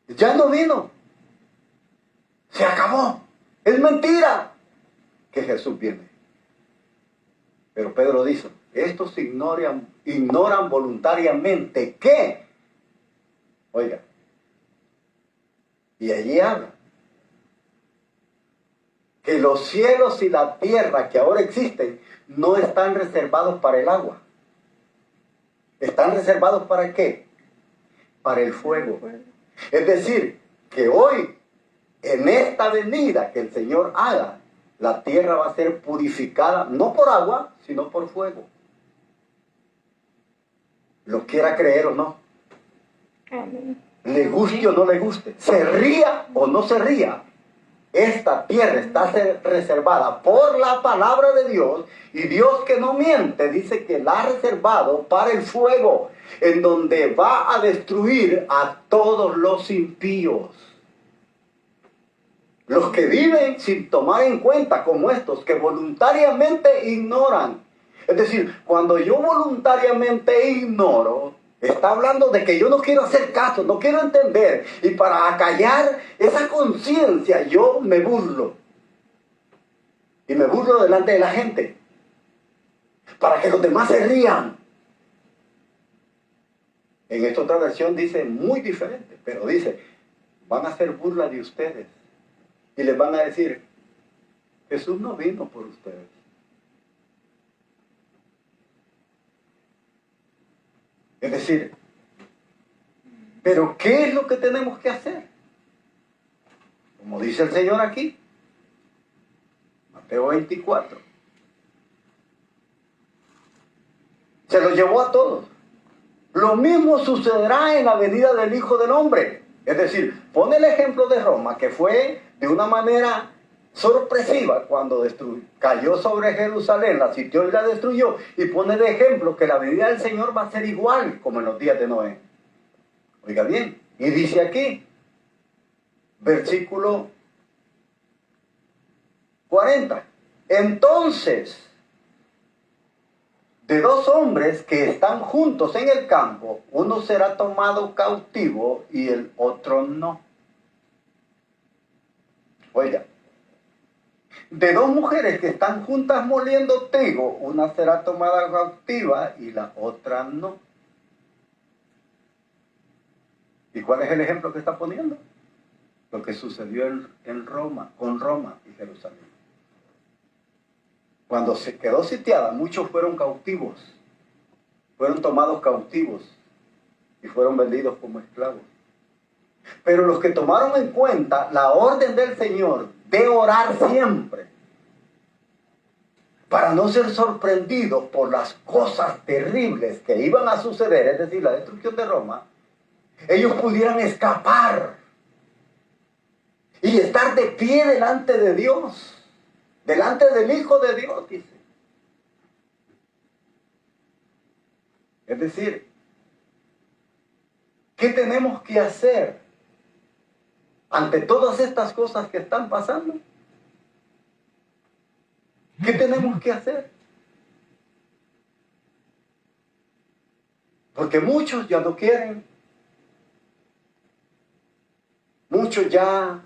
Ya no vino. Se acabó. Es mentira que Jesús viene. Pero Pedro dice, estos ignoran voluntariamente que, oiga, y allí habla, que los cielos y la tierra que ahora existen no están reservados para el agua. ¿Están reservados para qué? Para el fuego. Es decir, que hoy, en esta venida que el Señor haga, la tierra va a ser purificada, no por agua, sino por fuego. Lo quiera creer o no. Amén. Le guste o no le guste. Se ría o no se ría. Esta tierra está reservada por la palabra de Dios. Y Dios, que no miente, dice que la ha reservado para el fuego, en donde va a destruir a todos los impíos. Los que viven sin tomar en cuenta, como estos, que voluntariamente ignoran. Es decir, cuando yo voluntariamente ignoro, está hablando de que yo no quiero hacer caso, no quiero entender. Y para acallar esa conciencia, yo me burlo. Y me burlo delante de la gente. Para que los demás se rían. En esta otra versión dice muy diferente, pero dice, van a hacer burla de ustedes. Y les van a decir, Jesús no vino por ustedes. Es decir, ¿pero qué es lo que tenemos que hacer? Como dice el Señor aquí, Mateo 24. Se lo llevó a todos. Lo mismo sucederá en la venida del Hijo del Hombre. Es decir, pone el ejemplo de Roma, que fue de una manera sorpresiva cuando cayó sobre Jerusalén, la sitió y la destruyó, y pone de ejemplo que la venida del Señor va a ser igual como en los días de Noé. Oiga bien, y dice aquí, versículo 40, entonces, de dos hombres que están juntos en el campo, uno será tomado cautivo y el otro no. Oiga, de dos mujeres que están juntas moliendo trigo, una será tomada cautiva y la otra no. ¿Y cuál es el ejemplo que está poniendo? Lo que sucedió en Roma, con Roma y Jerusalén. Cuando se quedó sitiada, muchos fueron cautivos, fueron tomados cautivos y fueron vendidos como esclavos. Pero los que tomaron en cuenta la orden del Señor de orar siempre, para no ser sorprendidos por las cosas terribles que iban a suceder, es decir, la destrucción de Roma, ellos pudieran escapar y estar de pie delante de Dios, delante del Hijo de Dios, dice. Es decir, ¿qué tenemos que hacer ante todas estas cosas que están pasando? ¿Qué tenemos que hacer? Porque muchos ya no quieren. Muchos ya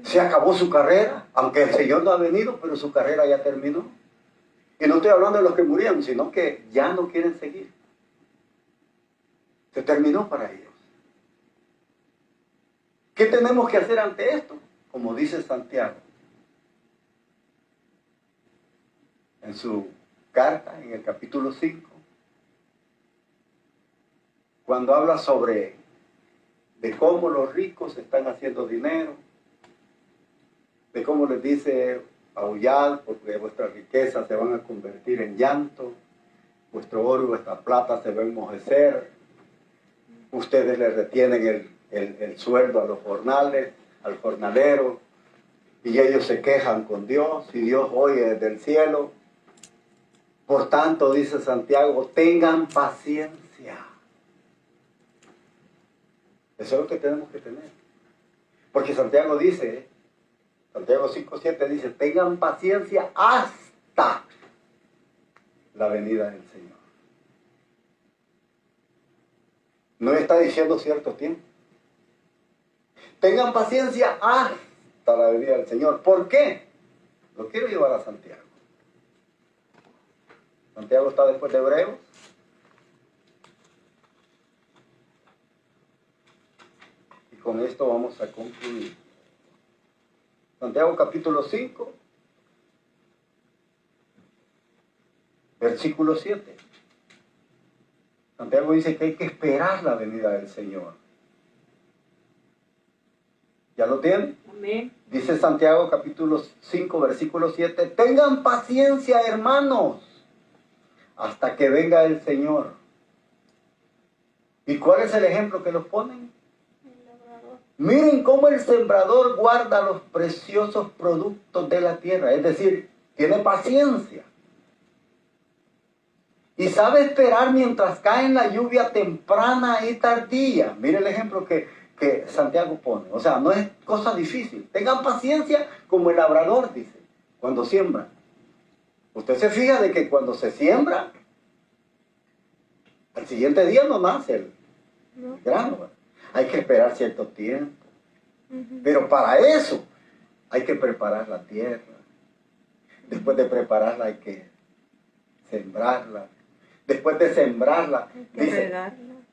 se acabó su carrera, aunque el Señor no ha venido, pero su carrera ya terminó. Y no estoy hablando de los que murieron, sino que ya no quieren seguir. Se terminó para ellos. ¿Qué tenemos que hacer ante esto? Como dice Santiago en su carta, en el capítulo 5, cuando habla sobre de cómo los ricos están haciendo dinero, de cómo les dice aullad porque vuestras riquezas se van a convertir en llanto, vuestro oro y vuestra plata se va a enmohecer, ustedes le retienen el sueldo a los jornales, al jornalero, y ellos se quejan con Dios, y Dios oye desde el cielo. Por tanto, dice Santiago, tengan paciencia. Eso es lo que tenemos que tener. Porque Santiago dice, Santiago 5:7 dice, tengan paciencia hasta la venida del Señor. No está diciendo cierto tiempo. Tengan paciencia hasta la venida del Señor. ¿Por qué? Lo quiero llevar a Santiago. Santiago está después de Hebreos. Y con esto vamos a concluir. Santiago capítulo 5, versículo 7. Santiago dice que hay que esperar la venida del Señor. ¿Ya lo tienen? Amén. Dice Santiago capítulo 5, versículo 7. Tengan paciencia, hermanos, hasta que venga el Señor. ¿Y cuál es el ejemplo que los ponen? Miren cómo el sembrador guarda los preciosos productos de la tierra. Es decir, tiene paciencia. Y sabe esperar mientras cae la lluvia temprana y tardía. Mire el ejemplo que Santiago pone. O sea, no es cosa difícil. Tengan paciencia como el labrador, dice, cuando siembra. Usted se fija de que cuando se siembra, al siguiente día no nace el grano. Hay que esperar cierto tiempo. Pero para eso hay que preparar la tierra. Después de prepararla hay que sembrarla. Después de sembrarla, dice,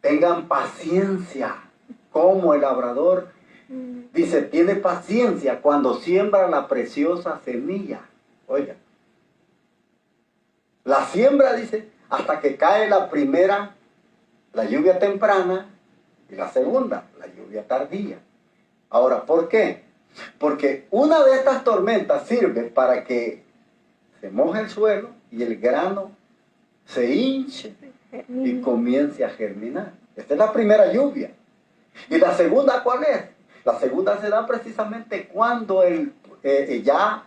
tengan paciencia, como el labrador, dice, tiene paciencia cuando siembra la preciosa semilla. Oiga, la siembra, dice, hasta que cae la primera, la lluvia temprana, y la segunda, la lluvia tardía. Ahora, ¿por qué? Porque una de estas tormentas sirve para que se moje el suelo y el grano se hinche y comience a germinar. Esta es la primera lluvia. ¿Y la segunda cuál es? La segunda se da precisamente cuando ya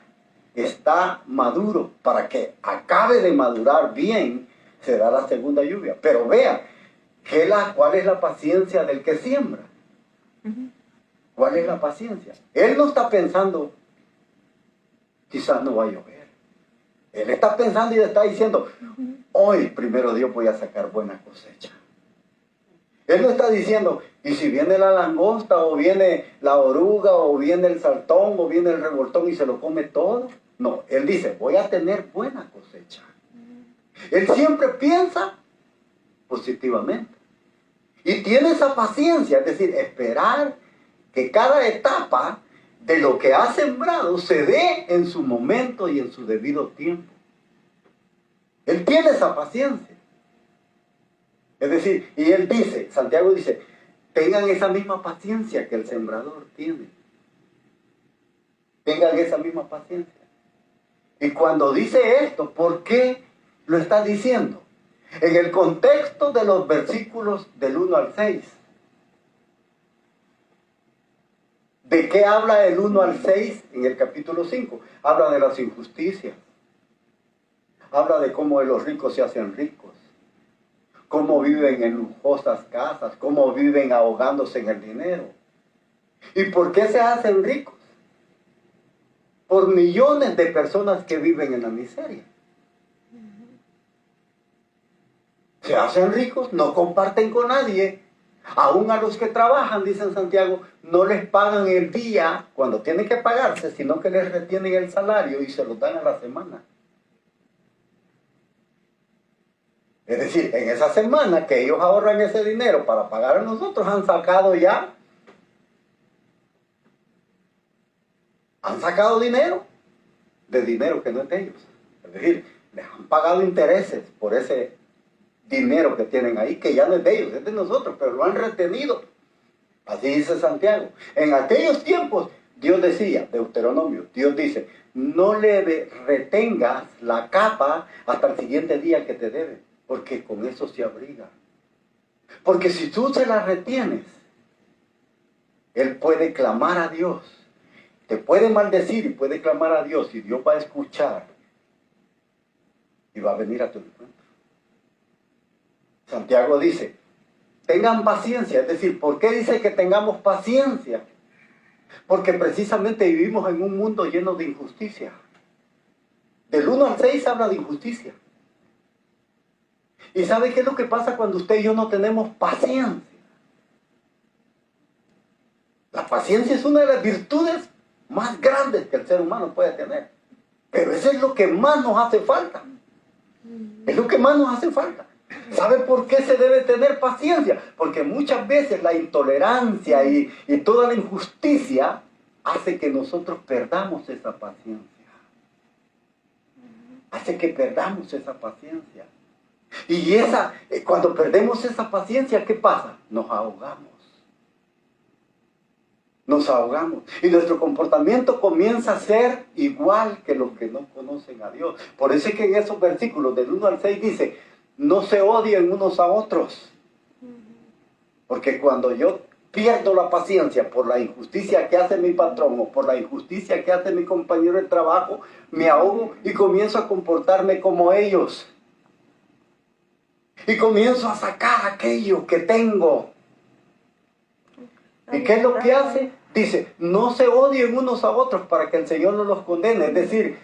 está maduro. Para que acabe de madurar bien, se da la segunda lluvia. Pero vean, ¿cuál es la paciencia del que siembra? ¿Cuál es la paciencia? Él no está pensando, quizás no va a llover. Él está pensando y le está diciendo, hoy, primero Dios, voy a sacar buena cosecha. Él no está diciendo, y si viene la langosta, o viene la oruga, o viene el saltón, o viene el revoltón y se lo come todo. No, él dice, voy a tener buena cosecha. Él siempre piensa positivamente. Y tiene esa paciencia, es decir, esperar que cada etapa de lo que ha sembrado se dé en su momento y en su debido tiempo. Él tiene esa paciencia. Es decir, y él dice, Santiago dice, tengan esa misma paciencia que el sembrador tiene. Tengan esa misma paciencia. Y cuando dice esto, ¿por qué lo está diciendo? En el contexto de los versículos del 1 al 6. ¿De qué habla el 1 al 6 en el capítulo 5? Habla de las injusticias. Habla de cómo los ricos se hacen ricos. Cómo viven en lujosas casas. Cómo viven ahogándose en el dinero. ¿Y por qué se hacen ricos? Por millones de personas que viven en la miseria. Se hacen ricos, no comparten con nadie. Aún a los que trabajan, dice Santiago, no les pagan el día cuando tienen que pagarse, sino que les retienen el salario y se lo dan a la semana. Es decir, en esa semana que ellos ahorran ese dinero para pagar a nosotros, han sacado dinero de dinero que no es de ellos. Es decir, les han pagado intereses por ese dinero que tienen ahí, que ya no es de ellos, es de nosotros, pero lo han retenido Así dice Santiago. En aquellos tiempos, Dios decía, Deuteronomio, Dios dice, no le retengas la capa hasta el siguiente día que te debe, porque con eso se abriga. Porque si tú se la retienes, Él puede clamar a Dios, te puede maldecir y puede clamar a Dios, y Dios va a escuchar y va a venir a tu encuentro. Santiago dice, tengan paciencia, es decir, ¿por qué dice que tengamos paciencia? Porque precisamente vivimos en un mundo lleno de injusticia. Del 1 al 6 habla de injusticia. ¿Y sabe qué es lo que pasa cuando usted y yo no tenemos paciencia? La paciencia es una de las virtudes más grandes que el ser humano puede tener. Pero eso es lo que más nos hace falta. Es lo que más nos hace falta. ¿Sabe por qué se debe tener paciencia? Porque muchas veces la intolerancia y toda la injusticia hace que nosotros perdamos esa paciencia. Hace que perdamos esa paciencia. Y cuando perdemos esa paciencia, ¿qué pasa? Nos ahogamos. Nos ahogamos. Y nuestro comportamiento comienza a ser igual que los que no conocen a Dios. Por eso es que en esos versículos del 1 al 6 dice, no se odien unos a otros. Porque cuando yo pierdo la paciencia por la injusticia que hace mi patrón o por la injusticia que hace mi compañero de trabajo, me ahogo y comienzo a comportarme como ellos. Y comienzo a sacar aquello que tengo. ¿Y qué es lo que hace? Dice, no se odien unos a otros para que el Señor no los condene. Es decir,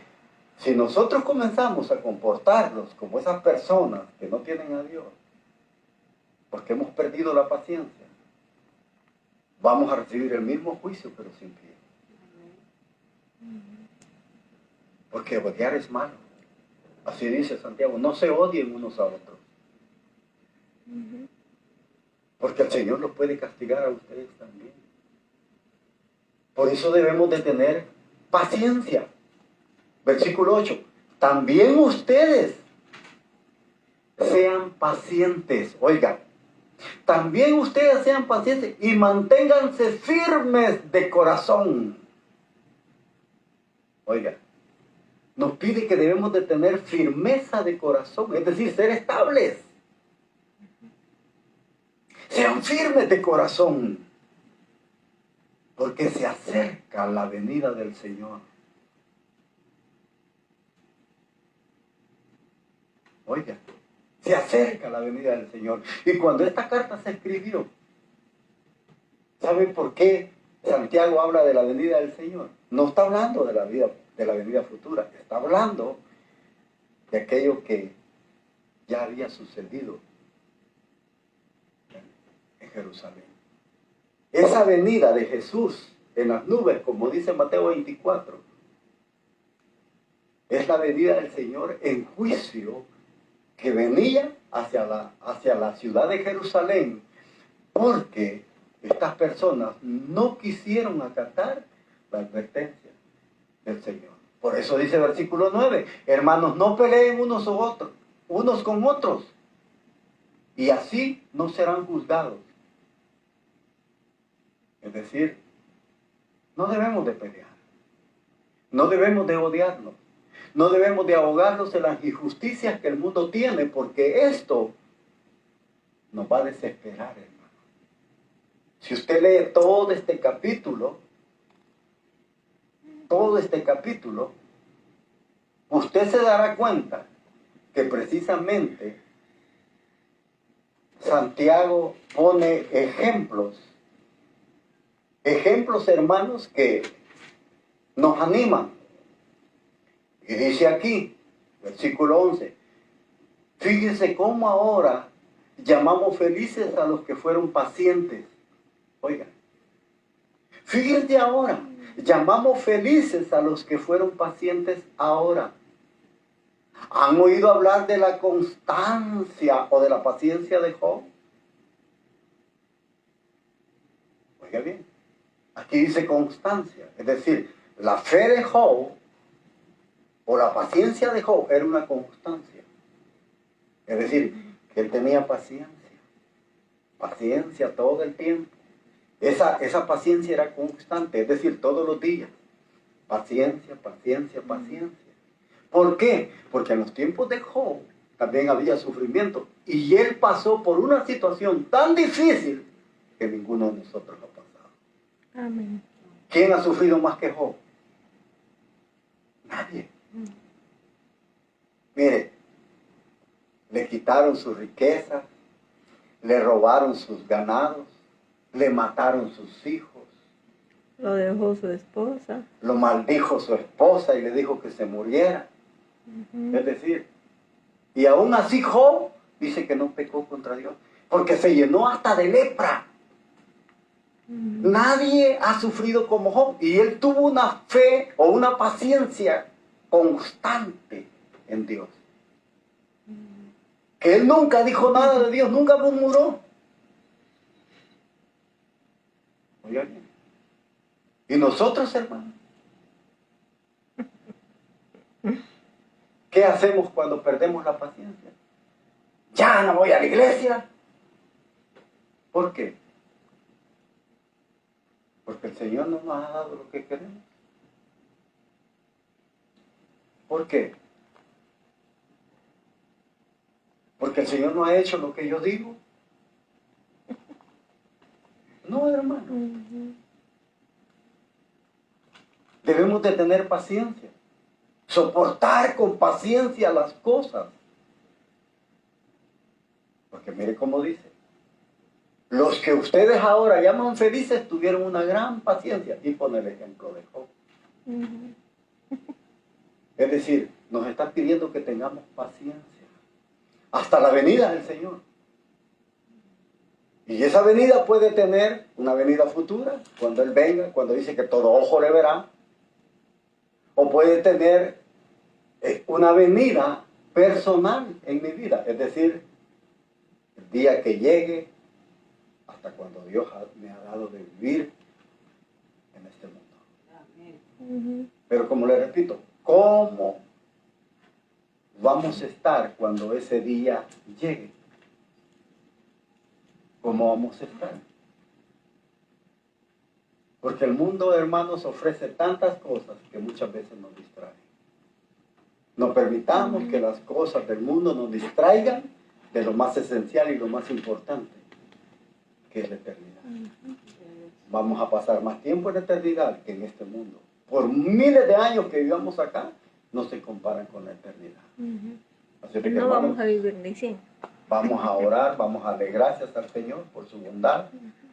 si nosotros comenzamos a comportarnos como esas personas que no tienen a Dios, porque hemos perdido la paciencia, vamos a recibir el mismo juicio, pero sin pie. Porque odiar es malo. Así dice Santiago, no se odien unos a otros. Porque el Señor los puede castigar a ustedes también. Por eso debemos de tener paciencia. Versículo 8. También ustedes sean pacientes. Oigan, también ustedes sean pacientes y manténganse firmes de corazón. Oigan, nos pide que debemos de tener firmeza de corazón, es decir, ser estables. Sean firmes de corazón, porque se acerca la venida del Señor. Oiga, se acerca la venida del Señor. Y cuando esta carta se escribió, ¿sabe por qué Santiago habla de la venida del Señor? No está hablando de la venida futura, está hablando de aquello que ya había sucedido en Jerusalén. Esa venida de Jesús en las nubes, como dice Mateo 24, es la venida del Señor en juicio que venía hacia la ciudad de Jerusalén, porque estas personas no quisieron acatar la advertencia del Señor. Por eso dice el versículo 9, hermanos, no peleen unos con otros, y así no serán juzgados. Es decir, no debemos de pelear, no debemos de odiarnos, no debemos de ahogarnos en las injusticias que el mundo tiene, porque esto nos va a desesperar, hermano. Si usted lee todo este capítulo, usted se dará cuenta que precisamente Santiago pone ejemplos, hermanos, que nos animan. Y dice aquí, versículo 11, fíjense cómo ahora llamamos felices a los que fueron pacientes. Oigan, fíjense ahora, llamamos felices a los que fueron pacientes ahora. ¿Han oído hablar de la constancia o de la paciencia de Job? Oiga bien, aquí dice constancia, es decir, la fe de Job o la paciencia de Job era una constancia. Es decir, que él tenía paciencia todo el tiempo. Esa paciencia era constante, es decir, todos los días. Paciencia, paciencia, paciencia. ¿Por qué? Porque en los tiempos de Job también había sufrimiento. Y él pasó por una situación tan difícil que ninguno de nosotros ha pasado. Amén. ¿Quién ha sufrido más que Job? Nadie. Mire, le quitaron sus riquezas, le robaron sus ganados, le mataron sus hijos, Lo dejó su esposa. lo maldijo su esposa y le dijo que se muriera. Ujú. Es decir, y aún así Job dice que no pecó contra Dios, porque se llenó hasta de lepra. Ujú. Nadie ha sufrido como Job, y él tuvo una fe o una paciencia constante en Dios. Que él nunca dijo nada de Dios, nunca murmuró. Oiga bien. Y nosotros, hermanos, ¿qué hacemos cuando perdemos la paciencia? Ya no voy a la iglesia. ¿Por qué? Porque el Señor no nos ha dado lo que queremos. ¿Por qué? Porque el Señor no ha hecho lo que yo digo. No, hermano. Ujú. Debemos de tener paciencia. Soportar con paciencia las cosas. Porque mire cómo dice. Los que ustedes ahora llaman felices tuvieron una gran paciencia. Y pone el ejemplo de Job. Ujú. Es decir, nos está pidiendo que tengamos paciencia. Hasta la venida del Señor. Y esa venida puede tener una venida futura, cuando Él venga, cuando dice que todo ojo le verá. O puede tener una venida personal en mi vida. Es decir, el día que llegue, hasta cuando Dios me ha dado de vivir en este mundo. Ujú. Pero como le repito, ¿cómo vamos a estar cuando ese día llegue? ¿Cómo vamos a estar? Porque el mundo, hermanos, ofrece tantas cosas que muchas veces nos distraen. No permitamos que las cosas del mundo nos distraigan de lo más esencial y lo más importante, que es la eternidad. Vamos a pasar más tiempo en la eternidad que en este mundo. Por miles de años que vivamos acá, no se comparan con la eternidad. Ujú. Así que, No hermanos, vamos a vivir ni 100. vamos a orar, vamos a darle gracias al Señor por su bondad.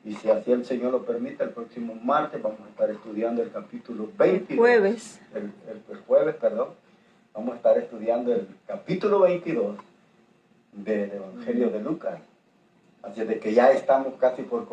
Y si así el Señor lo permite, el próximo martes vamos a estar estudiando el capítulo 22. Jueves. El jueves, perdón. Vamos a estar estudiando el capítulo 22 del Evangelio de Lucas. Así de que ya estamos casi por